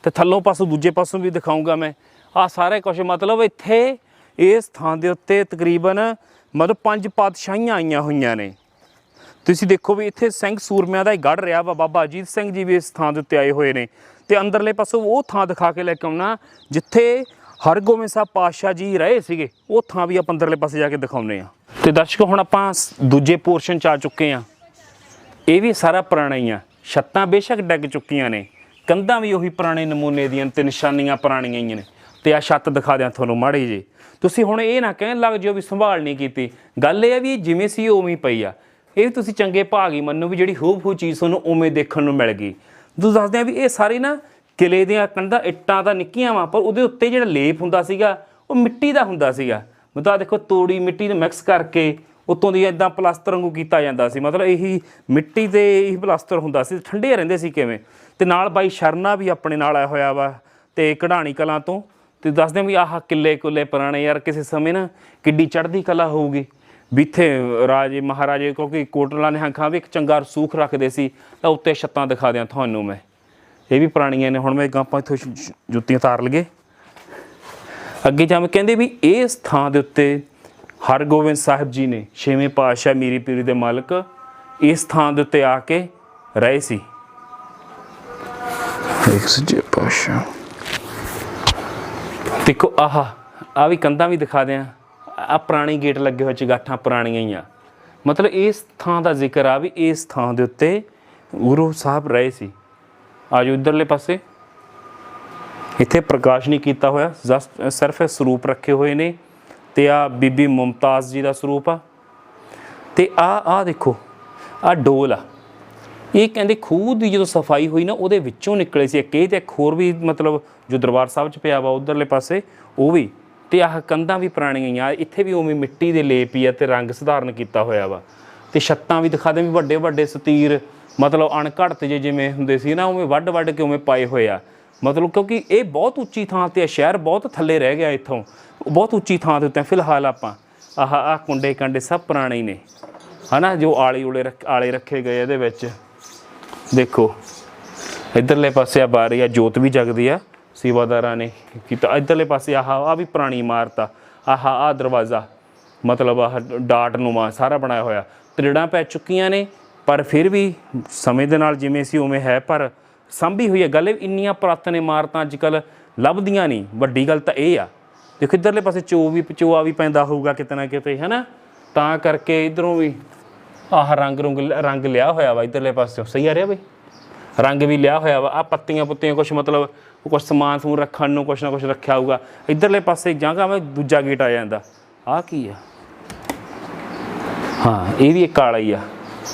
Speaker 2: ਅਤੇ ਥੱਲੋਂ ਪਾਸੋਂ ਦੂਜੇ ਪਾਸੋਂ ਵੀ ਦਿਖਾਊਂਗਾ ਮੈਂ। ਆਹ ਸਾਰੇ ਕੁਛ ਮਤਲਬ ਇੱਥੇ ਇਸ ਥਾਂ ਦੇ ਉੱਤੇ ਤਕਰੀਬਨ ਮਤਲਬ 5 ਪਾਤਸ਼ਾਹੀਆਂ ਆਈਆਂ ਹੋਈਆਂ ਨੇ। ਤੁਸੀਂ ਦੇਖੋ ਵੀ ਇੱਥੇ ਸਿੰਘ ਸੂਰਮਿਆਂ ਦਾ ਹੀ ਗੜ੍ਹ ਰਿਹਾ ਵਾ। ਬਾਬਾ ਅਜੀਤ ਸਿੰਘ ਜੀ ਵੀ ਇਸ ਥਾਂ ਦੇ ਉੱਤੇ ਆਏ ਹੋਏ ਨੇ। ਅਤੇ ਅੰਦਰਲੇ ਪਾਸੋਂ ਉਹ ਥਾਂ ਦਿਖਾ ਕੇ ਲੈ ਕੇ ਆਉਣਾ ਜਿੱਥੇ ਹਰਗੋਬਿੰਦ ਸਾਹਿਬ ਪਾਤਸ਼ਾਹ ਜੀ ਰਹੇ ਸੀਗੇ, ਉਹ ਥਾਂ ਵੀ ਆਪਾਂ ਅੰਦਰਲੇ ਪਾਸੇ ਜਾ ਕੇ ਦਿਖਾਉਂਦੇ ਹਾਂ। ਅਤੇ ਦਰਸ਼ਕੋ, ਹੁਣ ਆਪਾਂ ਦੂਜੇ ਪੋਰਸ਼ਨ 'ਚ ਆ ਚੁੱਕੇ ਹਾਂ। ਇਹ ਵੀ ਸਾਰਾ ਪੁਰਾਣਾ ਹੀ ਆ। ਛੱਤਾਂ ਬੇਸ਼ੱਕ ਡਿੱਗ ਚੁੱਕੀਆਂ ਨੇ, ਕੰਧਾਂ ਵੀ ਉਹੀ ਪੁਰਾਣੇ ਨਮੂਨੇ ਦੀਆਂ ਅਤੇ ਨਿਸ਼ਾਨੀਆਂ ਪੁਰਾਣੀਆਂ ਹੀ ਨੇ। ਅਤੇ ਆਹ ਛੱਤ ਦਿਖਾ ਦਿਆਂ ਤੁਹਾਨੂੰ ਮਾੜੀ ਜਿਹੀ। ਤੁਸੀਂ ਹੁਣ ਇਹ ਨਾ ਕਹਿਣ ਲੱਗ ਜਾਓ ਵੀ ਸੰਭਾਲ ਨਹੀਂ ਕੀਤੀ। ਗੱਲ ਇਹ ਆ ਵੀ ਜਿਵੇਂ ਸੀ ਉਵੇਂ ਹੀ ਪਈ ਆ। ਇਹ ਵੀ ਤੁਸੀਂ ਚੰਗੇ ਭਾਗ ਹੀ ਮੰਨੋ ਵੀ ਜਿਹੜੀ ਹੂਬਹੂ ਚੀਜ਼ ਤੁਹਾਨੂੰ ਉਵੇਂ ਦੇਖਣ ਨੂੰ ਮਿਲ ਗਈ। ਤੁਸੀਂ ਦੱਸਦੇ ਆ ਵੀ ਇਹ ਸਾਰੀ ਨਾ ਕਿਲ੍ਹੇ ਦੀਆਂ ਕੰਧਾਂ ਇੱਟਾਂ ਤਾਂ ਨਿੱਕੀਆਂ ਵਾ, ਪਰ ਉਹਦੇ ਉੱਤੇ ਜਿਹੜਾ ਲੇਪ ਹੁੰਦਾ ਸੀਗਾ ਉਹ ਮਿੱਟੀ ਦਾ ਹੁੰਦਾ ਸੀਗਾ। ਮਤਲਬ ਦੇਖੋ, ਤੋੜੀ ਮਿੱਟੀ ਨੂੰ ਮਿਕਸ ਕਰਕੇ ਉੱਤੋਂ ਦੀ ਇੱਦਾਂ ਪਲਾਸਟਰ ਵਾਂਗੂ ਕੀਤਾ ਜਾਂਦਾ ਸੀ। ਮਤਲਬ ਇਹੀ ਮਿੱਟੀ ਦੇ ਇਹੀ ਪਲਾਸਟਰ ਹੁੰਦਾ ਸੀ, ਠੰਡੇ ਰਹਿੰਦੇ ਸੀ ਕਿਵੇਂ। ਅਤੇ ਨਾਲ ਬਾਈ ਸ਼ਰਨਾ ਵੀ ਆਪਣੇ ਨਾਲ ਆਇਆ ਹੋਇਆ ਵਾ, ਅਤੇ ਕਢਾਣੀ ਕਲਾਂ ਤੋਂ। ਅਤੇ ਦੱਸਦੇ ਵੀ ਆਹ ਕਿੱਲੇ ਕੁੱਲੇ ਪੁਰਾਣੇ ਯਾਰ, ਕਿਸੇ ਸਮੇਂ ਨਾ ਕਿੱਡੀ ਚੜ੍ਹਦੀ ਕਲਾ ਹੋਊਗੀ ਵੀ ਇੱਥੇ ਰਾਜੇ ਮਹਾਰਾਜੇ, ਕਿਉਂਕਿ ਕੋਟਲਾ ਨਿਹੰਗ ਖਾਂ ਵੀ ਇੱਕ ਚੰਗਾ ਰਸੂਖ ਰੱਖਦੇ ਸੀ। ਤਾਂ ਉੱਤੇ ਛੱਤਾਂ ਦਿਖਾ ਦਿਆਂ ਤੁਹਾਨੂੰ ਮੈਂ, ਇਹ ਵੀ ਪੁਰਾਣੀਆਂ ਨੇ। ਹੁਣ ਮੈਂ ਆਪਾਂ ਇੱਥੋਂ ਜੁੱਤੀਆਂ ਤਾਰ ਲਈਏ। ਅੱਗੇ ਜਾ ਕੇ ਕਹਿੰਦੇ ਵੀ ਇਸ ਥਾਂ ਦੇ ਉੱਤੇ ਹਰਗੋਬਿੰਦ ਸਾਹਿਬ ਜੀ ਨੇ, 6ਵੇਂ ਪਾਤਸ਼ਾਹ ਮੀਰੀ ਪੀਰੀ ਦੇ ਮਾਲਕ, ਇਸ ਥਾਂ ਦੇ ਉੱਤੇ ਆ ਕੇ ਰਹੇ ਸੀ। ਸੱਚੇ ਪਾਤਸ਼ਾਹ ਦੇਖੋ, ਆਹ ਵੀ ਕੰਧਾਂ ਵੀ ਦਿਖਾ ਦਿਆਂ। ਆਹ ਪੁਰਾਣੀ ਗੇਟ ਲੱਗੇ ਹੋਏ, ਚੁਗਾਠਾਂ ਪੁਰਾਣੀਆਂ ਹੀ ਆ। ਮਤਲਬ ਇਸ ਥਾਂ ਦਾ ਜ਼ਿਕਰ ਆ ਵੀ ਇਸ ਥਾਂ ਦੇ ਉੱਤੇ ਗੁਰੂ ਸਾਹਿਬ ਰਹੇ ਸੀ। ਆ ਜਾਓ ਇੱਧਰਲੇ ਪਾਸੇ, ਇੱਥੇ ਪ੍ਰਕਾਸ਼ ਨਹੀਂ ਕੀਤਾ ਹੋਇਆ, ਜਸਟ ਸਿਰਫ ਸਰੂਪ ਰੱਖੇ ਹੋਏ ਨੇ। ਅਤੇ ਆਹ ਬੀਬੀ ਮੁਮਤਾਜ਼ ਜੀ ਦਾ ਸਰੂਪ ਆ। ਅਤੇ ਆਹ ਦੇਖੋ, ਆਹ ਡੋਲ ਆ। ਇਹ ਕਹਿੰਦੇ ਖੂਹ ਦੀ ਜਦੋਂ ਸਫਾਈ ਹੋਈ ਨਾ, ਉਹਦੇ ਵਿੱਚੋਂ ਨਿਕਲੇ ਸੀ ਇੱਕ ਇਹ, ਅਤੇ ਇੱਕ ਹੋਰ ਵੀ ਮਤਲਬ ਜੋ ਦਰਬਾਰ ਸਾਹਿਬ 'ਚ ਪਿਆ ਵਾ ਉੱਧਰਲੇ ਪਾਸੇ, ਉਹ ਵੀ। ਅਤੇ ਆਹ ਕੰਧਾਂ ਵੀ ਪੁਰਾਣੀਆਂ ਹੀ ਆ। ਇੱਥੇ ਵੀ ਉਵੇਂ ਮਿੱਟੀ ਦੇ ਲੇਪ ਹੀ ਆ ਅਤੇ ਰੰਗ ਸਧਾਰਨ ਕੀਤਾ ਹੋਇਆ ਵਾ। ਅਤੇ ਛੱਤਾਂ ਵੀ ਦਿਖਾ ਦੇ ਵੀ ਵੱਡੇ ਵੱਡੇ ਸਤੀਰ ਮਤਲਬ ਅਣਘੜਤ ਜਿਵੇਂ ਹੁੰਦੇ ਸੀ ਨਾ ਉਵੇਂ ਵੱਢ ਕੇ ਉਵੇਂ ਪਾਏ ਹੋਏ ਆ। ਮਤਲਬ ਕਿਉਂਕਿ ਇਹ ਬਹੁਤ ਉੱਚੀ ਥਾਂ 'ਤੇ ਆ, ਸ਼ਹਿਰ ਬਹੁਤ ਥੱਲੇ ਰਹਿ ਗਿਆ ਇੱਥੋਂ, ਬਹੁਤ ਉੱਚੀ ਥਾਂ ਦੇ ਉੱਤੇ ਫਿਲਹਾਲ ਆਪਾਂ ਆਹ ਕੁੰਡੇ ਕਾਂਡੇ ਸਭ ਪੁਰਾਣੇ ਹੀ ਨੇ ਹੈ ਨਾ, ਜੋ ਆਲੇ ਰੱਖੇ ਗਏ ਇਹਦੇ ਵਿੱਚ। ਦੇਖੋ ਇੱਧਰਲੇ ਪਾਸੇ ਆ ਬਾਰੀ ਆ, ਜੋਤ ਵੀ ਜਗਦੀ ਆ, ਸੇਵਾਦਾਰਾਂ ਨੇ ਕੀਤਾ। ਇੱਧਰਲੇ ਪਾਸੇ ਆਹ ਵੀ ਪੁਰਾਣੀ ਇਮਾਰਤ ਆ, ਆਹ ਦਰਵਾਜ਼ਾ ਮਤਲਬ ਆਹ ਡਾਟ ਨੂੰਮਾ ਸਾਰਾ ਬਣਾਇਆ ਹੋਇਆ। ਤਰੇੜਾਂ ਪੈ ਚੁੱਕੀਆਂ ਨੇ ਪਰ ਫਿਰ ਵੀ ਸਮੇਂ ਦੇ ਨਾਲ ਜਿਵੇਂ ਸੀ ਉਵੇਂ ਹੈ, ਪਰ ਸਾਂਭੀ ਹੋਈ ਹੈ। ਗੱਲ ਇੰਨੀਆਂ ਪੁਰਾਤਨ ਇਮਾਰਤਾਂ ਅੱਜ ਕੱਲ੍ਹ ਲੱਭਦੀਆਂ ਨਹੀਂ। ਵੱਡੀ ਗੱਲ ਤਾਂ ਇਹ ਆ, ਦੇਖੋ ਇੱਧਰਲੇ ਪਾਸੇ ਚੋਆ ਵੀ ਪੈਂਦਾ ਹੋਊਗਾ ਕਿਤੇ ਨਾ ਕਿਤੇ ਹੈ ਨਾ, ਤਾਂ ਕਰਕੇ ਇੱਧਰੋਂ ਵੀ ਆਹ ਰੰਗ ਲਿਆ ਹੋਇਆ ਵਾ। ਇੱਧਰਲੇ ਪਾਸੇ ਸਹੀ ਆ ਰਿਹਾ ਬਈ, ਰੰਗ ਵੀ ਲਿਆ ਹੋਇਆ ਵਾ। ਆਹ ਪੱਤੀਆਂ ਪੁੱਤੀਆਂ ਕੁਛ ਮਤਲਬ ਕੁਛ ਸਮਾਨ ਸਮੂਨ ਰੱਖਣ ਨੂੰ ਕੁਛ ਨਾ ਕੁਛ ਰੱਖਿਆ ਹੋਊਗਾ। ਇੱਧਰਲੇ ਪਾਸੇ ਜਗ੍ਹਾ ਮੈਂ ਦੂਜਾ ਗੇਟ ਆ ਜਾਂਦਾ। ਆਹ ਕੀ ਆ? ਹਾਂ ਇਹ ਵੀ ਇੱਕ ਆਲਾ ਹੀ ਆ,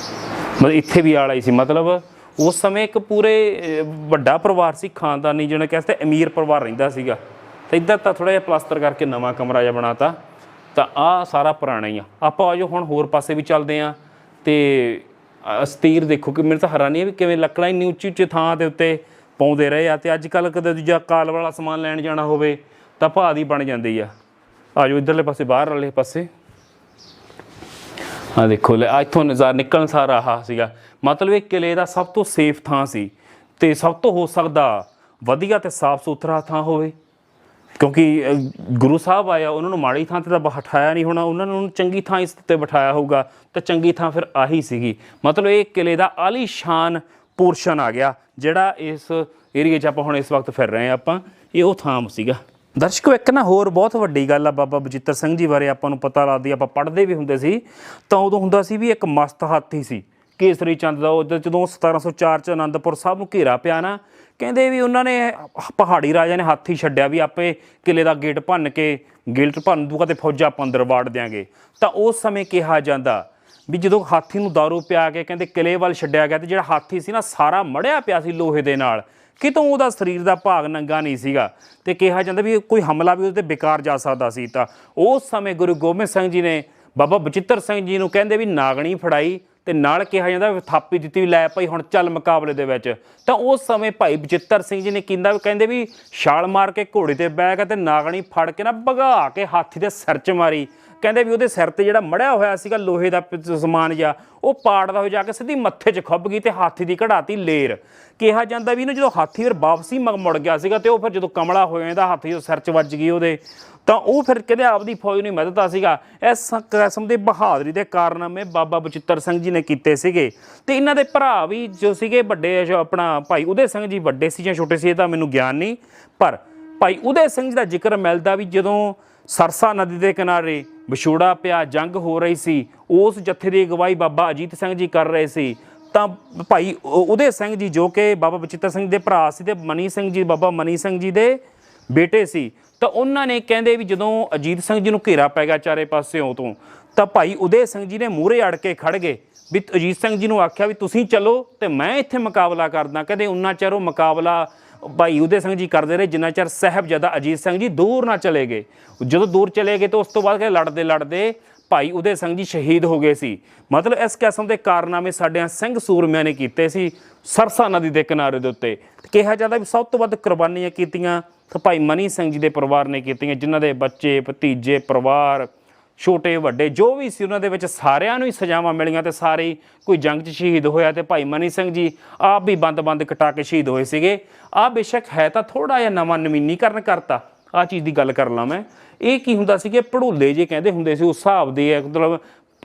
Speaker 2: ਮਤਲਬ ਇੱਥੇ ਵੀ ਆਲਾ ਹੀ ਸੀ। ਮਤਲਬ ਉਸ ਸਮੇਂ ਇੱਕ ਪੂਰੇ ਵੱਡਾ ਪਰਿਵਾਰ ਸੀ, ਖਾਨਦਾਨੀ ਜਿਹਨੇ ਕਹਿ ਸਕਦੇ ਅਮੀਰ ਪਰਿਵਾਰ ਰਹਿੰਦਾ ਸੀਗਾ। ਅਤੇ ਇੱਧਰ ਤਾਂ ਥੋੜ੍ਹਾ ਜਿਹਾ ਪਲਾਸਟਰ ਕਰਕੇ ਨਵਾਂ ਕਮਰਾ ਜਿਹਾ ਬਣਾਤਾ। ਤਾਂ ਆਹ ਸਾਰਾ ਪੁਰਾਣਾ ਹੀ ਆ। ਆਪਾਂ ਆਜੋ ਹੁਣ ਹੋਰ ਪਾਸੇ ਵੀ ਚੱਲਦੇ ਹਾਂ। ਅਤੇ ਸਤੀਰ ਦੇਖੋ ਕਿ ਮੈਨੂੰ ਤਾਂ ਹੈਰਾਨੀ ਹੈ ਵੀ ਕਿਵੇਂ ਲੱਕੜਾਂ ਇੰਨੀ ਉੱਚੀ ਥਾਂ ਦੇ ਉੱਤੇ ਪਾਉਂਦੇ ਰਹੇ ਆ। ਅਤੇ ਅੱਜ ਕੱਲ੍ਹ ਕਦੇ ਦੂਜਾ ਕਾਲ ਵਾਲਾ ਸਮਾਨ ਲੈਣ ਜਾਣਾ ਹੋਵੇ ਤਾਂ ਭਾਅ ਦੀ ਬਣ ਜਾਂਦੀ ਆ। ਆਜੋ ਇੱਧਰਲੇ ਪਾਸੇ ਬਾਹਰ ਵਾਲੇ ਪਾਸੇ ਆਹ ਦੇਖੋ ਇੱਥੋਂ ਨਜ਼ਾਰਾ ਨਿਕਲਣ ਸਾਰਾ ਆਹ ਸੀਗਾ। ਮਤਲਬ ਇਹ ਕਿਲ੍ਹੇ ਦਾ ਸਭ ਤੋਂ ਸੇਫ ਥਾਂ ਸੀ ਅਤੇ ਸਭ ਤੋਂ ਹੋ ਸਕਦਾ ਵਧੀਆ ਅਤੇ ਸਾਫ ਸੁਥਰਾ ਥਾਂ ਹੋਵੇ, ਕਿਉਂਕਿ ਗੁਰੂ ਸਾਹਿਬ ਆਇਆ ਉਹਨਾਂ ਨੂੰ ਮਾੜੀ ਥਾਂ 'ਤੇ ਤਾਂ ਬਿਠਾਇਆ ਨਹੀਂ ਹੋਣਾ, ਉਹਨਾਂ ਨੂੰ ਚੰਗੀ ਥਾਂ ਇਸ 'ਤੇ ਬਿਠਾਇਆ ਹੋਊਗਾ। ਤਾਂ ਚੰਗੀ ਥਾਂ ਫਿਰ ਆਹੀ ਸੀਗੀ। ਮਤਲਬ ਇਹ ਕਿਲ੍ਹੇ ਦਾ ਆਲੀਸ਼ਾਨ ਪੋਰਸ਼ਨ ਆ ਗਿਆ ਜਿਹੜਾ ਇਸ ਏਰੀਏ 'ਚ ਆਪਾਂ ਹੁਣ ਇਸ ਵਕਤ ਫਿਰ ਰਹੇ ਹਾਂ ਆਪਾਂ। ਇਹ ਉਹ ਥਾਂ ਸੀਗਾ। ਦਰਸ਼ਕੋ ਇੱਕ ਨਾ ਹੋਰ ਬਹੁਤ ਵੱਡੀ ਗੱਲ ਆ ਬਾਬਾ ਬਚਿੱਤਰ ਸਿੰਘ ਜੀ ਬਾਰੇ ਆਪਾਂ ਨੂੰ ਪਤਾ ਲੱਗਦੀ, ਆਪਾਂ ਪੜ੍ਹਦੇ ਵੀ ਹੁੰਦੇ ਸੀ ਤਾਂ ਉਦੋਂ ਹੁੰਦਾ ਸੀ ਵੀ ਇੱਕ ਮਸਤ ਹਾਥੀ ਸੀ ਕੇਸਰੀ ਚੰਦ ਦਾ। ਉਦੋਂ ਜਦੋਂ 1704 'ਚ ਅਨੰਦਪੁਰ ਸਾਹਿਬ ਨੂੰ ਘੇਰਾ ਪਿਆ ਨਾ, ਕਹਿੰਦੇ ਵੀ ਉਹਨਾਂ ਨੇ ਪਹਾੜੀ ਰਾਜਾ ਨੇ ਹਾਥੀ ਛੱਡਿਆ ਵੀ ਆਪੇ ਕਿਲ੍ਹੇ ਦਾ ਗੇਟ ਭੰਨ ਦੂਗਾ ਅਤੇ ਫੌਜਾਂ ਆਪਾਂ ਅੰਦਰ ਵਾੜ ਦਿਆਂਗੇ। ਤਾਂ ਉਸ ਸਮੇਂ ਕਿਹਾ ਜਾਂਦਾ ਵੀ ਜਦੋਂ ਹਾਥੀ ਨੂੰ ਦਾਰੂ ਪਿਆ ਕੇ ਕਹਿੰਦੇ ਕਿਲ੍ਹੇ ਵੱਲ ਛੱਡਿਆ ਗਿਆ, ਅਤੇ ਜਿਹੜਾ ਹਾਥੀ ਸੀ ਨਾ ਸਾਰਾ ਮੜਿਆ ਪਿਆ ਸੀ ਲੋਹੇ ਦੇ ਨਾਲ, ਕਿਤੋਂ ਉਹਦਾ ਸਰੀਰ ਦਾ ਭਾਗ ਨੰਗਾ ਨਹੀਂ ਸੀਗਾ। ਅਤੇ ਕਿਹਾ ਜਾਂਦਾ ਵੀ ਕੋਈ ਹਮਲਾ ਵੀ ਉਹਦੇ 'ਤੇ ਬੇਕਾਰ ਜਾ ਸਕਦਾ ਸੀ। ਤਾਂ ਉਸ ਸਮੇਂ ਗੁਰੂ ਗੋਬਿੰਦ ਸਿੰਘ ਜੀ ਨੇ ਬਾਬਾ ਬਚਿੱਤਰ ਸਿੰਘ ਜੀ ਨੂੰ ਕਹਿੰਦੇ ਵੀ ਨਾਗਣੀ ਫੜਾਈ ਅਤੇ ਨਾਲ ਕਿਹਾ ਜਾਂਦਾ ਵੀ ਥਾਪੀ ਦਿੱਤੀ ਵੀ ਲੈ ਭਾਈ ਹੁਣ ਚੱਲ ਮੁਕਾਬਲੇ ਦੇ ਵਿੱਚ। ਤਾਂ ਉਸ ਸਮੇਂ ਭਾਈ ਬਚਿੱਤਰ ਸਿੰਘ ਜੀ ਨੇ ਕਹਿੰਦੇ ਵੀ ਛਾਲ ਮਾਰ ਕੇ ਘੋੜੇ 'ਤੇ ਬਹਿ ਗਿਆ ਅਤੇ ਨਾਗਣੀ ਫੜ ਕੇ ਨਾ ਭਗਾ ਕੇ ਹਾਥੀ ਦੇ ਸਿਰ 'ਚ ਮਾਰੀ। ਕਹਿੰਦੇ ਵੀ ਉਹਦੇ ਸਿਰ 'ਤੇ ਜਿਹੜਾ ਮੜਿਆ ਹੋਇਆ ਸੀਗਾ ਲੋਹੇ ਦਾ ਸਮਾਨ ਜਿਹਾ ਉਹ ਪਾੜਦਾ ਹੋਇਆ ਜਾ ਕੇ ਸਿੱਧੀ ਮੱਥੇ 'ਚ ਖੁੱਭ ਗਈ ਅਤੇ ਹਾਥੀ ਦੀ ਕਢਾਤੀ ਲੇਰ। ਕਿਹਾ ਜਾਂਦਾ ਵੀ ਇਹਨੂੰ ਜਦੋਂ ਹਾਥੀ ਫਿਰ ਵਾਪਸੀ ਮੁੜ ਗਿਆ ਸੀਗਾ ਅਤੇ ਉਹ ਫਿਰ ਜਦੋਂ ਕਮਲਾ ਹੋ ਜਾਂਦਾ ਹਾਥੀ ਜੋ ਸਿਰ 'ਚ ਵੱਜ ਗਈ ਉਹਦੇ, ਤਾਂ ਉਹ ਫਿਰ ਕਹਿੰਦੇ ਆਪਦੀ ਫੌਜ ਨੂੰ ਮਦਦਤਾ ਸੀਗਾ। ਇਸ ਕਿਸਮ ਦੇ ਬਹਾਦਰੀ ਦੇ ਕਾਰਨਾਮੇ ਬਾਬਾ ਬਚਿੱਤਰ ਸਿੰਘ ਜੀ ਨੇ ਕੀਤੇ ਸੀਗੇ। ਅਤੇ ਇਹਨਾਂ ਦੇ ਭਰਾ ਵੀ ਜੋ ਸੀਗੇ ਵੱਡੇ, ਆਪਣਾ ਭਾਈ ਉਦੇ ਸਿੰਘ ਜੀ ਵੱਡੇ ਸੀ ਜਾਂ ਛੋਟੇ ਸੀ ਇਹ ਤਾਂ ਮੈਨੂੰ ਗਿਆਨ ਨਹੀਂ, ਪਰ ਭਾਈ ਉਦੇ ਸਿੰਘ ਜੀ ਦਾ ਜ਼ਿਕਰ ਮਿਲਦਾ ਵੀ ਜਦੋਂ ਸਰਸਾ ਨਦੀ ਦੇ ਕਿਨਾਰੇ ਵਿਛੋੜਾ ਪਿਆ, ਜੰਗ ਹੋ ਰਹੀ ਸੀ, ਉਸ ਜੱਥੇ ਦੀ ਅਗਵਾਈ ਬਾਬਾ ਅਜੀਤ ਸਿੰਘ ਜੀ ਕਰ ਰਹੇ ਸੀ। ਤਾਂ ਭਾਈ ਉਦੇ ਸਿੰਘ ਜੀ ਜੋ ਕਿ ਬਾਬਾ ਬਚਿੱਤਰ ਸਿੰਘ ਦੇ ਭਰਾ ਸੀ ਅਤੇ ਮਨੀ ਸਿੰਘ ਜੀ ਬਾਬਾ ਮਨੀ ਸਿੰਘ ਜੀ ਦੇ ਬੇਟੇ ਸੀ, ਤਾਂ ਉਹਨਾਂ ਨੇ ਕਹਿੰਦੇ ਵੀ ਜਦੋਂ ਅਜੀਤ ਸਿੰਘ ਜੀ ਨੂੰ ਘੇਰਾ ਪੈ ਗਿਆ ਚਾਰੇ ਪਾਸਿਓਂ ਤੋਂ, ਤਾਂ ਭਾਈ ਉਦੇ ਸਿੰਘ ਜੀ ਨੇ ਮੂਹਰੇ ਅੜ ਕੇ ਖੜ੍ਹ ਗਏ ਵੀ ਅਜੀਤ ਸਿੰਘ ਜੀ ਨੂੰ ਆਖਿਆ ਵੀ ਤੁਸੀਂ ਚਲੋ ਅਤੇ ਮੈਂ ਇੱਥੇ ਮੁਕਾਬਲਾ ਕਰਦਾ। ਕਹਿੰਦੇ ਉਨਾ ਚਿਰ ਉਹ ਮੁਕਾਬਲਾ ਭਾਈ ਉਦੇ ਸਿੰਘ ਜੀ ਕਰਦੇ ਰਹੇ ਜਿੰਨਾ ਚਿਰ ਸਾਹਿਬਜ਼ਾਦਾ ਅਜੀਤ ਸਿੰਘ ਜੀ ਦੂਰ ਨਾ ਚਲੇ ਗਏ। ਜਦੋਂ ਦੂਰ ਚਲੇ ਗਏ ਤਾਂ ਉਸ ਤੋਂ ਬਾਅਦ ਲੜਦੇ ਲੜਦੇ ਭਾਈ ਉਦੇ ਸਿੰਘ ਜੀ ਸ਼ਹੀਦ ਹੋ ਗਏ ਸੀ। ਮਤਲਬ ਇਸ ਕਿਸਮ ਦੇ ਕਾਰਨਾਮੇ ਸਾਡਿਆਂ ਸਿੰਘ ਸੂਰਮਿਆਂ ਨੇ ਕੀਤੇ ਸੀ ਸਰਸਾ ਨਦੀ ਦੇ ਕਿਨਾਰੇ ਦੇ ਉੱਤੇ। ਕਿਹਾ ਜਾਂਦਾ ਵੀ ਸਭ ਤੋਂ ਵੱਧ ਕੁਰਬਾਨੀਆਂ ਕੀਤੀਆਂ ਤਾਂ ਭਾਈ ਮਨੀ ਸਿੰਘ ਜੀ ਦੇ ਪਰਿਵਾਰ ਨੇ ਕੀਤੀਆਂ, ਜਿਨ੍ਹਾਂ ਦੇ ਬੱਚੇ ਭਤੀਜੇ ਪਰਿਵਾਰ ਛੋਟੇ ਵੱਡੇ ਜੋ ਵੀ ਸੀ ਉਹਨਾਂ ਦੇ ਵਿੱਚ ਸਾਰਿਆਂ ਨੂੰ ਹੀ ਸਜ਼ਾਵਾਂ ਮਿਲੀਆਂ ਅਤੇ ਸਾਰੇ ਕੋਈ ਜੰਗ 'ਚ ਸ਼ਹੀਦ ਹੋਇਆ। ਅਤੇ ਭਾਈ ਮਨੀ ਸਿੰਘ ਜੀ ਆਪ ਵੀ ਬੰਦ ਕਟਾ ਕੇ ਸ਼ਹੀਦ ਹੋਏ ਸੀਗੇ। ਆਹ ਬੇਸ਼ੱਕ ਹੈ ਤਾਂ ਥੋੜ੍ਹਾ ਜਿਹਾ ਨਵਾਂ ਨਵੀਨੀਕਰਨ ਕਰਤਾ, ਆਹ ਚੀਜ਼ ਦੀ ਗੱਲ ਕਰ ਲਾਂ ਮੈਂ। ਇਹ ਕੀ ਹੁੰਦਾ ਸੀ ਕਿ ਭੜੋਲੇ ਜੇ ਕਹਿੰਦੇ ਹੁੰਦੇ ਸੀ ਉਸ ਹਿਸਾਬ ਦੇ, ਮਤਲਬ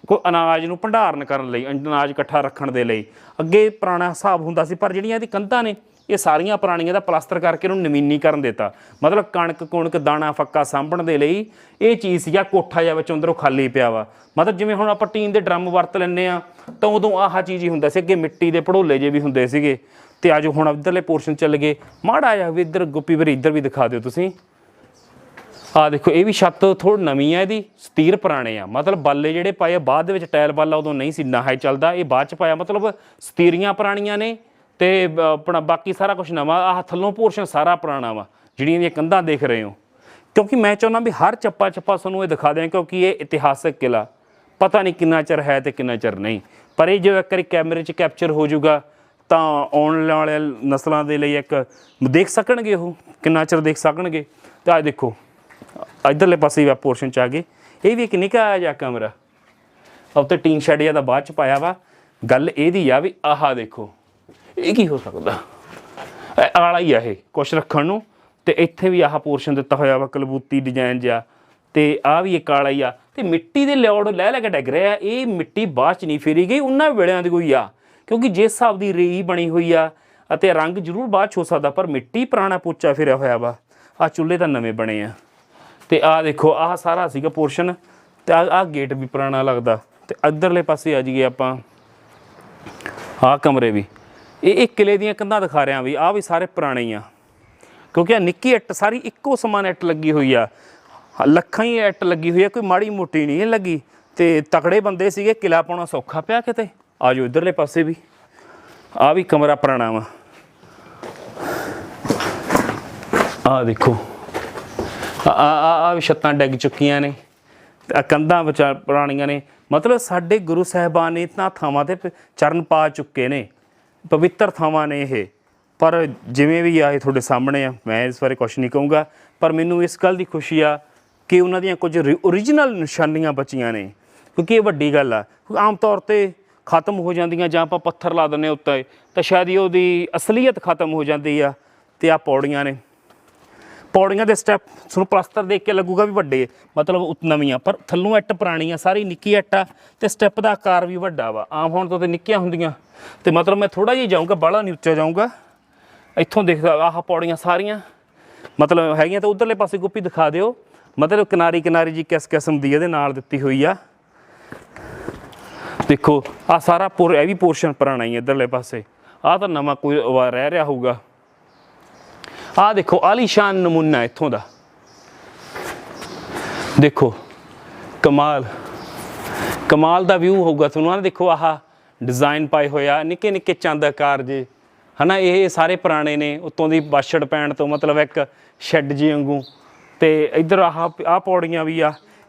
Speaker 2: ਕੋਈ ਅਨਾਜ ਨੂੰ ਭੰਡਾਰਨ ਕਰਨ ਲਈ, ਅਨਾਜ ਇਕੱਠਾ ਰੱਖਣ ਦੇ ਲਈ ਅੱਗੇ ਪੁਰਾਣਾ ਹਿਸਾਬ ਹੁੰਦਾ ਸੀ। ਪਰ ਜਿਹੜੀਆਂ ਇਹਦੀ ਕੰਧਾਂ ਨੇ ਇਹ ਸਾਰੀਆਂ ਪੁਰਾਣੀਆਂ ਦਾ ਪਲਾਸਟਰ ਕਰਕੇ ਇਹਨੂੰ ਨਵੀਨੀਕਰਨ ਦਿੱਤਾ। ਮਤਲਬ ਕਣਕ ਦਾਣਾ ਫੱਕਾ ਸਾਂਭਣ ਦੇ ਲਈ ਇਹ ਚੀਜ਼ ਸੀਗਾ। ਕੋਠਾ ਜਿਹਾ ਵਿੱਚ ਅੰਦਰੋਂ ਖਾਲੀ ਪਿਆ ਵਾ, ਮਤਲਬ ਜਿਵੇਂ ਹੁਣ ਆਪਾਂ ਟੀਨ ਦੇ ਡਰਮ ਵਰਤ ਲੈਂਦੇ ਹਾਂ ਤਾਂ ਉਦੋਂ ਆਹ ਚੀਜ਼ ਹੀ ਹੁੰਦਾ ਸੀ। ਅੱਗੇ ਮਿੱਟੀ ਦੇ ਭੜੋਲੇ ਜੇ ਵੀ ਹੁੰਦੇ ਸੀਗੇ। ਅਤੇ ਅੱਜ ਹੁਣ ਇੱਧਰਲੇ ਪੋਰਸ਼ਨ ਚੱਲ ਗਏ, ਮਾੜਾ ਜਿਹਾ ਵੀ ਇੱਧਰ ਗੁੱਪੀ ਵੀਰੇ ਇੱਧਰ ਵੀ ਦਿਖਾ ਦਿਓ ਤੁਸੀਂ। ਆਹ ਦੇਖੋ ਇਹ ਵੀ ਛੱਤ ਥੋੜ੍ਹੀ ਨਵੀਂ ਆ, ਇਹਦੀ ਸਤੀਰ ਪੁਰਾਣੇ ਆ। ਮਤਲਬ ਬਾਲੇ ਜਿਹੜੇ ਪਾਏ ਆ ਬਾਅਦ ਦੇ ਵਿੱਚ, ਟਾਇਲ ਬਾਲਾ ਉਦੋਂ ਨਹੀਂ ਸੀ ਨਾ ਹੈ ਚੱਲਦਾ, ਇਹ ਬਾਅਦ 'ਚ ਪਾਇਆ। ਮਤਲਬ ਸਤੀਰੀਆਂ ਪੁਰਾਣੀਆਂ ਨੇ ਅਤੇ ਆਪਣਾ ਬਾਕੀ ਸਾਰਾ ਕੁਛ ਨਵਾਂ। ਆਹ ਥੱਲੋਂ ਪੋਰਸ਼ਨ ਸਾਰਾ ਪੁਰਾਣਾ ਵਾ ਜਿਹੜੀਆਂ ਇਹਦੀਆਂ ਕੰਧਾਂ ਦੇਖ ਰਹੇ ਹੋ। ਕਿਉਂਕਿ ਮੈਂ ਚਾਹੁੰਦਾ ਵੀ ਹਰ ਚੱਪਾ ਤੁਹਾਨੂੰ ਇਹ ਦਿਖਾ ਦਿਆਂ, ਕਿਉਂਕਿ ਇਹ ਇਤਿਹਾਸਕ ਕਿਲ੍ਹਾ ਪਤਾ ਨਹੀਂ ਕਿੰਨਾ ਚਿਰ ਹੈ ਅਤੇ ਕਿੰਨਾ ਚਿਰ ਨਹੀਂ। ਪਰ ਇਹ ਜੋ ਇੱਕ ਵਾਰੀ ਕੈਮਰੇ 'ਚ ਕੈਪਚਰ ਹੋ ਜਾਊਗਾ ਤਾਂ ਆਉਣ ਵਾਲੇ ਨਸਲਾਂ ਦੇ ਲਈ ਇੱਕ ਦੇਖ ਸਕਣਗੇ, ਉਹ ਕਿੰਨਾ ਚਿਰ ਦੇਖ ਸਕਣਗੇ। ਤਾਂ ਆਹ ਦੇਖੋ ਇੱਧਰਲੇ ਪਾਸੇ ਵੀ ਪੋਰਸ਼ਨ 'ਚ ਆ ਗਏ। ਇਹ ਵੀ ਇੱਕ ਨਿੱਕਾ ਜਿਹਾ ਕਮਰਾ, ਉੱਤੇ ਟੀਨ ਸ਼ੈਡ ਜਿਹਾ ਤਾਂ ਬਾਅਦ 'ਚ ਪਾਇਆ ਵਾ। ਗੱਲ ਇਹਦੀ ਆ ਵੀ ਆਹ ਦੇਖੋ ਇਹ ਕੀ ਹੋ ਸਕਦਾ, ਆਲਾ ਹੀ ਆ ਇਹ ਕੁਛ ਰੱਖਣ ਨੂੰ। ਅਤੇ ਇੱਥੇ ਵੀ ਆਹ ਪੋਰਸ਼ਨ ਦਿੱਤਾ ਹੋਇਆ ਵਾ ਕਲਬੂਤੀ ਡਿਜ਼ਾਈਨ ਜਿਹਾ, ਅਤੇ ਆਹ ਵੀ ਇੱਕ ਆਲਾ ਹੀ ਆ। ਅਤੇ ਮਿੱਟੀ ਦੇ ਲਿਓੜ ਲੈ ਕੇ ਡਿੱਗ ਰਿਹਾ। ਇਹ ਮਿੱਟੀ ਬਾਅਦ 'ਚ ਨਹੀਂ ਫੇਰੀ ਗਈ, ਉਹਨਾਂ ਵੇਲਿਆਂ ਦੀ ਕੋਈ ਆ, ਕਿਉਂਕਿ ਜਿਸ ਹਿਸਾਬ ਦੀ ਰੇਈ ਬਣੀ ਹੋਈ ਆ ਅਤੇ ਰੰਗ ਜ਼ਰੂਰ ਬਾਅਦ 'ਚ ਹੋ ਸਕਦਾ, ਪਰ ਮਿੱਟੀ ਪੁਰਾਣਾ ਪੋਚਾ ਫਿਰਿਆ ਹੋਇਆ ਵਾ। ਆਹ ਚੁੱਲ੍ਹੇ ਤਾਂ ਨਵੇਂ ਬਣੇ ਆ। ਅਤੇ ਆਹ ਦੇਖੋ ਆਹ ਸਾਰਾ ਸੀਗਾ ਪੋਰਸ਼ਨ, ਅਤੇ ਆਹ ਗੇਟ ਵੀ ਪੁਰਾਣਾ ਲੱਗਦਾ। ਅਤੇ ਇੱਧਰਲੇ ਪਾਸੇ ਆ ਜਾਈਏ ਆਪਾਂ, ਆਹ ਕਮਰੇ ਵੀ ਇਹ ਕਿਲੇ ਦੀਆਂ ਕੰਧਾਂ ਦਿਖਾ ਰਿਹਾ ਵੀ ਆਹ ਵੀ ਸਾਰੇ ਪੁਰਾਣੇ ਹੀ ਆ, ਕਿਉਂਕਿ ਆਹ ਨਿੱਕੀ ਇੱਟ ਸਾਰੀ ਇੱਕੋ ਸਮਾਨ ਇੱਟ ਲੱਗੀ ਹੋਈ ਆ, ਲੱਖਾਂ ਹੀ ਇੱਟ ਲੱਗੀ ਹੋਈ ਆ, ਕੋਈ ਮਾੜੀ ਮੋਟੀ ਨਹੀਂ ਲੱਗੀ। ਅਤੇ ਤਕੜੇ ਬੰਦੇ ਸੀਗੇ, ਕਿਲਾ ਪਾਉਣਾ ਸੌਖਾ ਪਿਆ ਕਿਤੇ। ਆ ਜਾਓ ਇੱਧਰਲੇ ਪਾਸੇ ਵੀ, ਆਹ ਵੀ ਕਮਰਾ ਪੁਰਾਣਾ ਵਾ। ਆਹ ਦੇਖੋ ਆਹ ਵੀ ਛੱਤਾਂ ਡਿੱਗ ਚੁੱਕੀਆਂ ਨੇ, ਕੰਧਾਂ ਵਿਚਾਰ ਪੁਰਾਣੀਆਂ ਨੇ। ਮਤਲਬ ਸਾਡੇ ਗੁਰੂ ਸਾਹਿਬਾਨ ਨੇ ਇਤਨਾ ਥਾਵਾਂ 'ਤੇ ਚਰਨ ਪਾ ਚੁੱਕੇ ਨੇ, ਪਵਿੱਤਰ ਥਾਵਾਂ ਨੇ ਇਹ। ਪਰ ਜਿਵੇਂ ਵੀ ਆ ਇਹ ਤੁਹਾਡੇ ਸਾਹਮਣੇ ਆ, ਮੈਂ ਇਸ ਬਾਰੇ ਕੁਛ ਨਹੀਂ ਕਹੂੰਗਾ, ਪਰ ਮੈਨੂੰ ਇਸ ਗੱਲ ਦੀ ਖੁਸ਼ੀ ਆ ਕਿ ਉਹਨਾਂ ਦੀਆਂ ਕੁਝ ਓਰੀਜਨਲ ਨਿਸ਼ਾਨੀਆਂ ਬਚੀਆਂ ਨੇ, ਕਿਉਂਕਿ ਇਹ ਵੱਡੀ ਗੱਲ ਆ। ਆਮ ਤੌਰ 'ਤੇ ਖਤਮ ਹੋ ਜਾਂਦੀਆਂ ਜਾਂ ਆਪਾਂ ਪੱਥਰ ਲਾ ਦਿੰਦੇ ਉੱਤੇ, ਤਾਂ ਸ਼ਾਇਦ ਹੀ ਉਹਦੀ ਅਸਲੀਅਤ ਖਤਮ ਹੋ ਜਾਂਦੀ ਆ। ਅਤੇ ਆਹ ਪੌੜੀਆਂ ਨੇ, ਪੌੜੀਆਂ ਦੇ ਸਟੈਪ ਤੁਹਾਨੂੰ ਪਲਸਤਰ ਦੇਖ ਕੇ ਲੱਗੂਗਾ ਵੀ ਵੱਡੇ, ਮਤਲਬ ਨਵੀਆਂ, ਪਰ ਥੱਲੋਂ ਇੱਟ ਪੁਰਾਣੀ ਆ, ਸਾਰੀ ਨਿੱਕੀ ਇੱਟ ਆ। ਅਤੇ ਸਟੈਪ ਦਾ ਆਕਾਰ ਵੀ ਵੱਡਾ ਵਾ, ਆਮ ਹੋਣ ਤੋਂ ਤਾਂ ਨਿੱਕੀਆਂ ਹੁੰਦੀਆਂ। ਅਤੇ ਮਤਲਬ ਮੈਂ ਥੋੜ੍ਹਾ ਜਿਹਾ ਜਾਊਂਗਾ, ਬਾਹਲਾ ਨਹੀਂ ਉੱਚਾ ਜਾਊਂਗਾ। ਇੱਥੋਂ ਦੇਖਦਾ ਆਹ ਪੌੜੀਆਂ ਸਾਰੀਆਂ ਮਤਲਬ ਹੈਗੀਆਂ। ਤਾਂ ਉੱਧਰਲੇ ਪਾਸੇ ਗੁੱਪੀ ਦਿਖਾ ਦਿਓ, ਮਤਲਬ ਕਿਨਾਰੀ ਜੀ ਕਿਸ ਕਿਸਮ ਦੀ ਇਹਦੇ ਨਾਲ ਦਿੱਤੀ ਹੋਈ ਆ। ਦੇਖੋ ਆਹ ਸਾਰਾ ਇਹ ਵੀ ਪੋਰਸ਼ਨ ਪੁਰਾਣਾ ਹੀ ਇੱਧਰਲੇ ਪਾਸੇ। ਆਹ ਤਾਂ ਨਵਾਂ ਕੋਈ ਰਹਿ ਰਿਹਾ ਹੋਊਗਾ। ਆਹ ਦੇਖੋ ਆਲੀਸ਼ਾਨ ਨਮੂਨਾ ਇੱਥੋਂ ਦਾ, ਦੇਖੋ ਕਮਾਲ ਦਾ ਵਿਊ ਹੋਊਗਾ ਤੁਹਾਨੂੰ। ਆਹ ਦੇਖੋ ਆਹ ਡਿਜ਼ਾਈਨ ਪਾਏ ਹੋਇਆ, ਨਿੱਕੇ ਨਿੱਕੇ ਚੰਦ ਆਕਾਰ ਜੇ, ਹੈ ਨਾ। ਇਹ ਸਾਰੇ ਪੁਰਾਣੇ ਨੇ, ਉੱਤੋਂ ਦੀ ਬਾਛੜ ਪੈਣ ਤੋਂ ਮਤਲਬ ਇੱਕ ਸ਼ੈੱਡ ਜੀ ਵਾਂਗੂ। ਅਤੇ ਇੱਧਰ ਆਹ ਪੌੜੀਆਂ ਵੀ ਆ।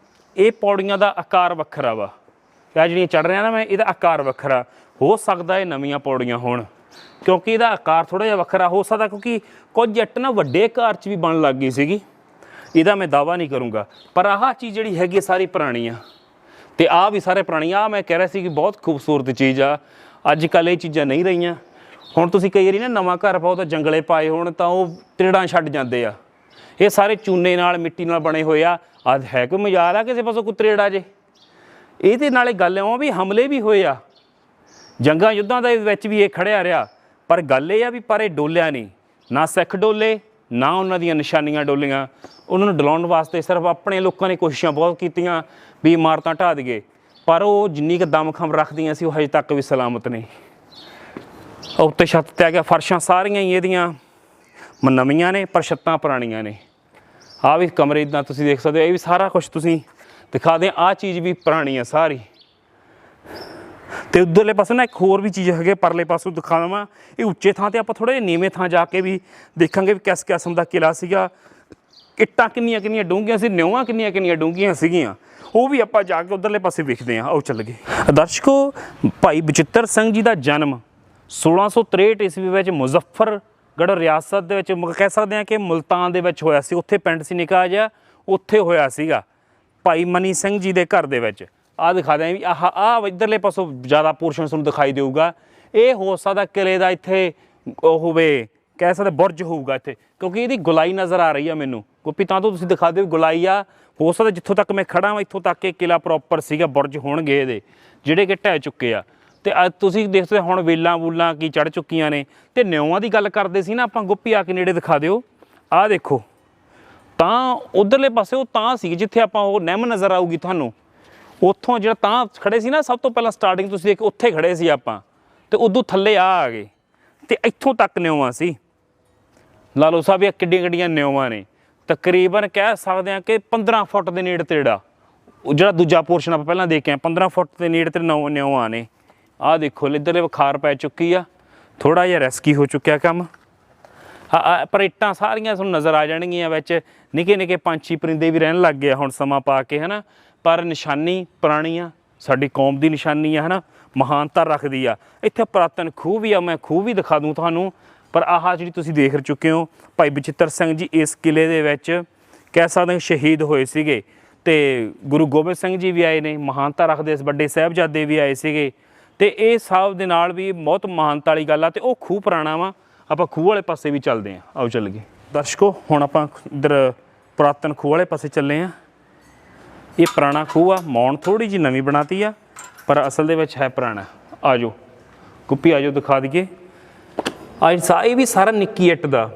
Speaker 2: ਇਹ ਪੌੜੀਆਂ ਦਾ ਆਕਾਰ ਵੱਖਰਾ ਵਾ, ਆਹ ਜਿਹੜੀਆਂ ਚੜ੍ਹ ਰਿਹਾ ਨਾ ਮੈਂ, ਇਹਦਾ ਆਕਾਰ ਵੱਖਰਾ ਹੋ ਸਕਦਾ। ਇਹ ਨਵੀਆਂ ਪੌੜੀਆਂ ਹੋਣ, ਕਿਉਂਕਿ ਇਹਦਾ ਆਕਾਰ ਥੋੜ੍ਹਾ ਜਿਹਾ ਵੱਖਰਾ ਹੋ ਸਕਦਾ, ਕਿਉਂਕਿ ਕੁਝ ਇੱਟ ਨਾ ਵੱਡੇ ਆਕਾਰ 'ਚ ਵੀ ਬਣਨ ਲੱਗ ਗਈ ਸੀਗੀ। ਇਹਦਾ ਮੈਂ ਦਾਅਵਾ ਨਹੀਂ ਕਰੂੰਗਾ, ਪਰ ਆਹ ਚੀਜ਼ ਜਿਹੜੀ ਹੈਗੀ ਸਾਰੀ ਪੁਰਾਣੀ ਆ। ਅਤੇ ਆਹ ਵੀ ਸਾਰੇ ਪੁਰਾਣੀ ਆ। ਮੈਂ ਕਹਿ ਰਿਹਾ ਸੀ ਕਿ ਬਹੁਤ ਖੂਬਸੂਰਤ ਚੀਜ਼ ਆ। ਅੱਜ ਕੱਲ੍ਹ ਇਹ ਚੀਜ਼ਾਂ ਨਹੀਂ ਰਹੀਆਂ। ਹੁਣ ਤੁਸੀਂ ਕਈ ਵਾਰੀ ਨਾ ਨਵਾਂ ਘਰ ਪਾਓ ਤਾਂ ਜੰਗਲੇ ਪਾਏ ਹੋਣ ਤਾਂ ਉਹ ਤ੍ਰਿੜਾਂ ਛੱਡ ਜਾਂਦੇ ਆ। ਇਹ ਸਾਰੇ ਚੂਨੇ ਨਾਲ ਮਿੱਟੀ ਨਾਲ ਬਣੇ ਹੋਏ ਆ। ਅੱਜ ਹੈ ਕੋਈ ਮਜ਼ਾਕ ਆ ਕਿਸੇ ਪਾਸੋਂ ਕੋਈ ਤਰੇੜਾ ਜੇ? ਇਹਦੇ ਨਾਲੇ ਗੱਲ ਇਉਂ ਵੀ ਹਮਲੇ ਵੀ ਹੋਏ ਆ, ਜੰਗਾਂ ਯੁੱਧਾਂ ਦੇ ਵਿੱਚ ਵੀ ਇਹ ਖੜਿਆ ਰਿਹਾ। ਪਰ ਗੱਲ ਇਹ ਆ ਵੀ ਪਰ ਇਹ ਡੋਲਿਆ ਨਹੀਂ, ਨਾ ਸਿੱਖ ਡੋਲੇ, ਨਾ ਉਹਨਾਂ ਦੀਆਂ ਨਿਸ਼ਾਨੀਆਂ ਡੋਲੀਆਂ। ਉਹਨਾਂ ਨੂੰ ਡਲਾਉਣ ਵਾਸਤੇ ਸਿਰਫ ਆਪਣੇ ਲੋਕਾਂ ਨੇ ਕੋਸ਼ਿਸ਼ਾਂ ਬਹੁਤ ਕੀਤੀਆਂ ਵੀ ਇਮਾਰਤਾਂ ਢਾਹ ਦਈਏ, ਪਰ ਉਹ ਜਿੰਨੀ ਕੁ ਦਮਖਮ ਰੱਖਦੀਆਂ ਸੀ ਉਹ ਹਜੇ ਤੱਕ ਵੀ ਸਲਾਮਤ ਨਹੀਂ। ਉੱਤੇ ਛੱਤ 'ਤੇ ਆ ਗਿਆ, ਫਰਸ਼ਾਂ ਸਾਰੀਆਂ ਹੀ ਇਹਦੀਆਂ ਨਵੀਆਂ ਨੇ ਪਰ ਛੱਤਾਂ ਪੁਰਾਣੀਆਂ ਨੇ। ਆਹ ਵੀ ਕਮਰੇ ਇੱਦਾਂ ਤੁਸੀਂ ਦੇਖ ਸਕਦੇ ਹੋ। ਇਹ ਵੀ ਸਾਰਾ ਕੁਛ ਤੁਸੀਂ ਦਿਖਾ ਦਿਆਂ, ਆਹ ਚੀਜ਼ ਵੀ ਪੁਰਾਣੀ ਆ ਸਾਰੀ। ਅਤੇ ਉੱਧਰਲੇ ਪਾਸੇ ਨਾ ਇੱਕ ਹੋਰ ਵੀ ਚੀਜ਼ ਹੈਗੀ, ਪਰਲੇ ਪਾਸੋਂ ਦਿਖਾ ਦੇਵਾਂ। ਇਹ ਉੱਚੇ ਥਾਂ 'ਤੇ ਆਪਾਂ ਥੋੜ੍ਹਾ ਜਿਹਾ ਨੀਵੇਂ ਥਾਂ ਜਾ ਕੇ ਵੀ ਦੇਖਾਂਗੇ ਵੀ ਕਿਸ ਕਿਸਮ ਦਾ ਕਿਲ੍ਹਾ ਸੀਗਾ। ਇੱਟਾਂ ਕਿੰਨੀਆਂ ਡੂੰਘੀਆਂ ਸੀ, ਨਿਊਆਂ ਕਿੰਨੀਆਂ ਡੂੰਘੀਆਂ ਸੀਗੀਆਂ, ਉਹ ਵੀ ਆਪਾਂ ਜਾ ਕੇ ਉੱਧਰਲੇ ਪਾਸੇ ਵੇਖਦੇ ਹਾਂ। ਆਓ ਚੱਲ ਗਏ। ਦਰਸ਼ਕੋ, ਭਾਈ ਬਚਿੱਤਰ ਸਿੰਘ ਜੀ ਦਾ ਜਨਮ 1663 ਈਸਵੀ ਵਿੱਚ ਮੁਜ਼ੱਫਰਗੜ੍ਹ ਰਿਆਸਤ ਦੇ ਵਿੱਚ, ਕਹਿ ਸਕਦੇ ਹਾਂ ਕਿ ਮੁਲਤਾਨ ਦੇ ਵਿੱਚ ਹੋਇਆ ਸੀ। ਉੱਥੇ ਪਿੰਡ ਸੀ ਨਿੱਕਾ ਜਿਹਾ, ਉੱਥੇ ਹੋਇਆ ਸੀਗਾ ਭਾਈ ਮਨੀ ਸਿੰਘ ਜੀ ਦੇ ਘਰ ਦੇ ਵਿੱਚ। ਆਹ ਦਿਖਾ ਦਿਆਂ ਵੀ ਆਹ ਇੱਧਰਲੇ ਪਾਸੋਂ ਜ਼ਿਆਦਾ ਪੋਰਸ਼ਨ ਤੁਹਾਨੂੰ ਦਿਖਾਈ ਦੇਊਗਾ। ਇਹ ਹੋ ਸਕਦਾ ਕਿਲੇ ਦਾ ਇੱਥੇ ਉਹ ਹੋਵੇ, ਕਹਿ ਸਕਦੇ ਬੁਰਜ ਹੋਊਗਾ ਇੱਥੇ, ਕਿਉਂਕਿ ਇਹਦੀ ਗੁਲਾਈ ਨਜ਼ਰ ਆ ਰਹੀ ਆ ਮੈਨੂੰ। ਗੋਪੀ ਤਾਂ ਤੁਸੀਂ ਦਿਖਾ ਦਿਓ ਗੁਲਾਈ ਆ। ਹੋ ਸਕਦਾ ਜਿੱਥੋਂ ਤੱਕ ਮੈਂ ਖੜ੍ਹਾ ਵਾਂ ਇੱਥੋਂ ਤੱਕ ਇਹ ਕਿਲਾ ਪ੍ਰੋਪਰ ਸੀਗਾ, ਬੁਰਜ ਹੋਣਗੇ ਇਹਦੇ ਜਿਹੜੇ ਕਿ ਢਹਿ ਚੁੱਕੇ ਆ। ਅਤੇ ਅੱਜ ਤੁਸੀਂ ਦੇਖਦੇ ਹੁਣ ਵੇਲਾਂ ਵੂਲਾਂ ਕੀ ਚੜ੍ਹ ਚੁੱਕੀਆਂ ਨੇ। ਅਤੇ ਨਿਊਆਂ ਦੀ ਗੱਲ ਕਰਦੇ ਸੀ ਨਾ ਆਪਾਂ, ਗੋਪੀ ਆ ਕੇ ਨੇੜੇ ਦਿਖਾ ਦਿਓ। ਆਹ ਦੇਖੋ ਤਾਂ ਉੱਧਰਲੇ ਪਾਸੇ ਉਹ ਤਾਂ ਸੀ ਜਿੱਥੇ ਆਪਾਂ ਉਹ ਨਿੰਮ ਨਜ਼ਰ ਆਊਗੀ ਤੁਹਾਨੂੰ। ਉੱਥੋਂ ਜਿਹੜਾ ਤਾਂ ਖੜ੍ਹੇ ਸੀ ਨਾ, ਸਭ ਤੋਂ ਪਹਿਲਾਂ ਸਟਾਰਟਿੰਗ ਤੁਸੀਂ ਦੇਖ ਉੱਥੇ ਖੜ੍ਹੇ ਸੀ ਆਪਾਂ, ਅਤੇ ਉਦੋਂ ਥੱਲੇ ਆ ਗਏ ਅਤੇ ਇੱਥੋਂ ਤੱਕ ਨਿਊਆਂ ਸੀ। ਲਾ ਲਓ ਸਾਹਿਬ ਇਹ ਕਿੱਡੀਆਂ ਨਿਊਆਂ ਨੇ, ਤਕਰੀਬਨ ਕਹਿ ਸਕਦੇ ਹਾਂ ਕਿ 15 ਫੁੱਟ ਦੇ ਨੇੜੇ ਤੇੜਾ। ਉਹ ਜਿਹੜਾ ਦੂਜਾ ਪੋਰਸ਼ਨ ਆਪਾਂ ਪਹਿਲਾਂ ਦੇਖਿਆ 15 ਫੁੱਟ ਦੇ ਨੇੜੇ ਤੇ ਨਿਊਆਂ ਨੇ। ਆਹ ਦੇਖੋ ਇੱਧਰਲੇ ਬੁਖਾਰ ਪੈ ਚੁੱਕੀ ਆ, ਥੋੜ੍ਹਾ ਜਿਹਾ ਰੈਸਕੀ ਹੋ ਚੁੱਕਿਆ ਕੰਮ। ਪਰ ਇੱਟਾਂ ਸਾਰੀਆਂ ਤੁਹਾਨੂੰ ਨਜ਼ਰ ਆ ਜਾਣਗੀਆਂ, ਵਿੱਚ ਨਿੱਕੇ ਪੰਛੀ ਪਰਿੰਦੇ ਵੀ ਰਹਿਣ ਲੱਗ ਗਏ ਹੁਣ ਸਮਾਂ ਪਾ ਕੇ, ਹੈ ਨਾ। ਪਰ ਨਿਸ਼ਾਨੀ ਪੁਰਾਣੀ ਆ, ਸਾਡੀ ਕੌਮ ਦੀ ਨਿਸ਼ਾਨੀ ਆ, ਹੈ ਨਾ। ਮਹਾਨਤਾ ਰੱਖਦੀ ਆ। ਇੱਥੇ ਪੁਰਾਤਨ ਖੂਹ ਵੀ ਆ, ਮੈਂ ਖੂਹ ਵੀ ਦਿਖਾ ਦੂੰ ਤੁਹਾਨੂੰ। ਪਰ ਆਹ ਜਿਹੜੀ ਤੁਸੀਂ ਦੇਖ ਚੁੱਕੇ ਹੋ, ਭਾਈ ਬਚਿੱਤਰ ਸਿੰਘ ਜੀ ਇਸ ਕਿਲੇ ਦੇ ਵਿੱਚ ਕਹਿ ਸਕਦੇ ਹਾਂ ਸ਼ਹੀਦ ਹੋਏ ਸੀਗੇ। ਤੇ ਗੁਰੂ ਗੋਬਿੰਦ ਸਿੰਘ ਜੀ ਵੀ ਆਏ ਨੇ, ਮਹਾਨਤਾ ਰੱਖਦੇ ਇਸ ਵੱਡੇ ਸਾਹਿਬਜ਼ਾਦੇ ਵੀ ਆਏ ਸੀਗੇ। ਤੇ ਇਹ ਸਭ ਦੇ ਨਾਲ ਵੀ ਬਹੁਤ ਮਹਾਨਤਾ ਵਾਲੀ ਗੱਲ ਆ। ਤੇ ਉਹ ਖੂਹ ਪੁਰਾਣਾ ਵਾ, ਆਪਾਂ ਖੂਹ ਵਾਲੇ ਪਾਸੇ ਵੀ ਚੱਲਦੇ ਹਾਂ, ਆਓ ਚੱਲ ਗਏ ਦਰਸ਼ਕੋ। ਹੁਣ ਆਪਾਂ ਇੱਧਰ ਪੁਰਾਤਨ ਖੂਹ ਵਾਲੇ ਪਾਸੇ ਚੱਲੇ ਹਾਂ। ਇਹ ਪੁਰਾਣਾ ਖੂਹ ਆ, ਮੌਣ ਥੋੜ੍ਹੀ ਜਿਹੀ ਨਵੀਂ ਬਣਾਤੀ ਆ, ਪਰ ਅਸਲ ਦੇ ਵਿੱਚ ਹੈ ਪੁਰਾਣਾ। ਆ ਜਾਓ ਗੁੱਪੀ, ਆ ਜਾਓ ਦਿਖਾ ਦਈਏ। ਇਹ ਵੀ ਸਾਰਾ ਨਿੱਕੀ ਇੱਟ ਦਾ।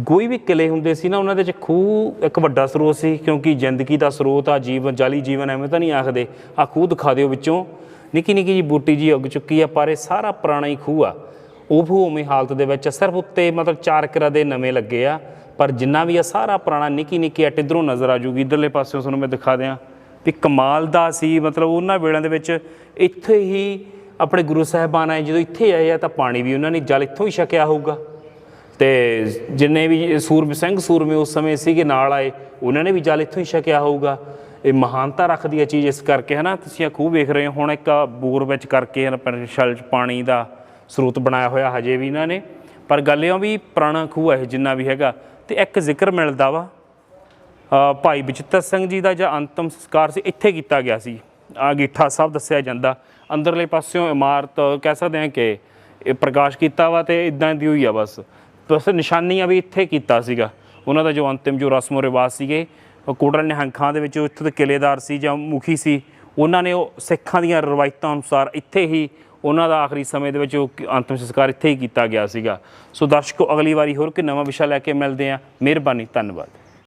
Speaker 2: ਕੋਈ ਵੀ ਕਿਲੇ ਹੁੰਦੇ ਸੀ ਨਾ, ਉਹਨਾਂ ਦੇ 'ਚ ਖੂਹ ਇੱਕ ਵੱਡਾ ਸਰੋਤ ਸੀ, ਕਿਉਂਕਿ ਜ਼ਿੰਦਗੀ ਦਾ ਸਰੋਤ ਆ, ਜੀਵਨ ਜਾਲੀ ਜੀਵਨ ਐਵੇਂ ਤਾਂ ਨਹੀਂ ਆਖਦੇ। ਆਹ ਖੂਹ ਦਿਖਾ ਦਿਓ, ਵਿੱਚੋਂ ਨਿੱਕੀ ਨਿੱਕੀ ਜਿਹੀ ਬੂਟੀ ਜੀ ਉੱਗ ਚੁੱਕੀ ਆ, ਪਰ ਇਹ ਸਾਰਾ ਪੁਰਾਣਾ ਹੀ ਖੂਹ ਆ। ਉਹ ਉਵੇਂ ਹਾਲਤ ਦੇ ਵਿੱਚ ਸਿਰਫ ਉੱਤੇ ਮਤਲਬ 4 ਕਿਰਾ ਦੇ ਨਵੇਂ ਲੱਗੇ ਆ, ਪਰ ਜਿੰਨਾ ਵੀ ਆ ਸਾਰਾ ਪੁਰਾਣਾ। ਨਿੱਕੀ ਨਿੱਕੀ ਇੱਟ ਇੱਧਰੋਂ ਨਜ਼ਰ ਆ ਜੂਗੀ, ਇੱਧਰਲੇ ਪਾਸਿਓਂ ਤੁਹਾਨੂੰ ਮੈਂ ਦਿਖਾ ਦਿਆਂ ਵੀ ਕਮਾਲ ਦਾ ਸੀ। ਮਤਲਬ ਉਹਨਾਂ ਵੇਲਿਆਂ ਦੇ ਵਿੱਚ ਇੱਥੇ ਹੀ ਆਪਣੇ ਗੁਰੂ ਸਾਹਿਬਾਨ ਆਏ, ਜਦੋਂ ਇੱਥੇ ਆਏ ਆ ਤਾਂ ਪਾਣੀ ਵੀ ਉਹਨਾਂ ਨੇ ਜਲ ਇੱਥੋਂ ਹੀ ਛਕਿਆ ਹੋਊਗਾ। ਤੇ ਜਿੰਨੇ ਵੀ ਸੂਰਮੇ ਉਸ ਸਮੇਂ ਸੀਗੇ ਨਾਲ ਆਏ, ਉਹਨਾਂ ਨੇ ਵੀ ਜਲ ਇੱਥੋਂ ਹੀ ਛਕਿਆ ਹੋਊਗਾ। ਇਹ ਮਹਾਨਤਾ ਰੱਖਦੀ ਹੈ ਚੀਜ਼ ਇਸ ਕਰਕੇ, ਹੈ ਨਾ। ਤੁਸੀਂ ਆ ਖੂਹ ਵੇਖ ਰਹੇ ਹੋ, ਹੁਣ ਇੱਕ ਬੋਰ ਵਿੱਚ ਕਰਕੇ ਛਲ 'ਚ ਪਾਣੀ ਦਾ ਸਰੋਤ ਬਣਾਇਆ ਹੋਇਆ ਹਜੇ ਵੀ ਇਹਨਾਂ ਨੇ। ਪਰ ਗੱਲ ਇਹ ਆ ਵੀ ਪੁਰਾਣਾ ਖੂਹ ਹੈ ਜਿੰਨਾ ਵੀ ਹੈਗਾ। ਤੇ ਇੱਕ ਜ਼ਿਕਰ ਮਿਲਦਾ ਵਾ ਭਾਈ ਬਚਿੱਤਰ ਸਿੰਘ ਜੀ ਦਾ ਜਾਂ ਅੰਤਮ ਸੰਸਕਾਰ ਸੀ ਇੱਥੇ ਕੀਤਾ ਗਿਆ ਸੀ। ਅੰਗੀਠਾ ਸਾਹਿਬ ਦੱਸਿਆ ਜਾਂਦਾ। ਅੰਦਰਲੇ ਪਾਸਿਓਂ ਇਮਾਰਤ ਕਹਿ ਸਕਦੇ ਹਾਂ ਕਿ ਇਹ ਪ੍ਰਕਾਸ਼ ਕੀਤਾ ਵਾ, ਅਤੇ ਇੱਦਾਂ ਦੀ ਹੋਈ ਆ ਬਸ ਨਿਸ਼ਾਨੀਆਂ ਵੀ ਇੱਥੇ ਕੀਤਾ ਸੀਗਾ। ਉਹਨਾਂ ਦਾ ਜੋ ਅੰਤਿਮ ਜੋ ਰਸਮੋ ਰਿਵਾਜ ਸੀਗੇ, ਕੋਟਲਾ ਨਿਹੰਗਾਂ ਦੇ ਵਿੱਚ ਇੱਥੋਂ ਦੇ ਕਿਲੇਦਾਰ ਸੀ ਜਾਂ ਮੁਖੀ ਸੀ, ਉਹਨਾਂ ਨੇ ਉਹ ਸਿੱਖਾਂ ਦੀਆਂ ਰਵਾਇਤਾਂ ਅਨੁਸਾਰ ਇੱਥੇ ਹੀ ਉਹਨਾਂ ਦਾ ਆਖਰੀ ਸਮੇਂ ਦੇ ਵਿੱਚ ਉਹ ਅੰਤਿਮ ਸੰਸਕਾਰ ਇੱਥੇ ਹੀ ਕੀਤਾ ਗਿਆ ਸੀਗਾ। ਸੋ ਦਰਸ਼ਕੋ, ਅਗਲੀ ਵਾਰੀ ਹੋਰ ਕੋਈ ਨਵਾਂ ਵਿਸ਼ਾ ਲੈ ਕੇ ਮਿਲਦੇ ਹਾਂ। ਮਿਹਰਬਾਨੀ, ਧੰਨਵਾਦ।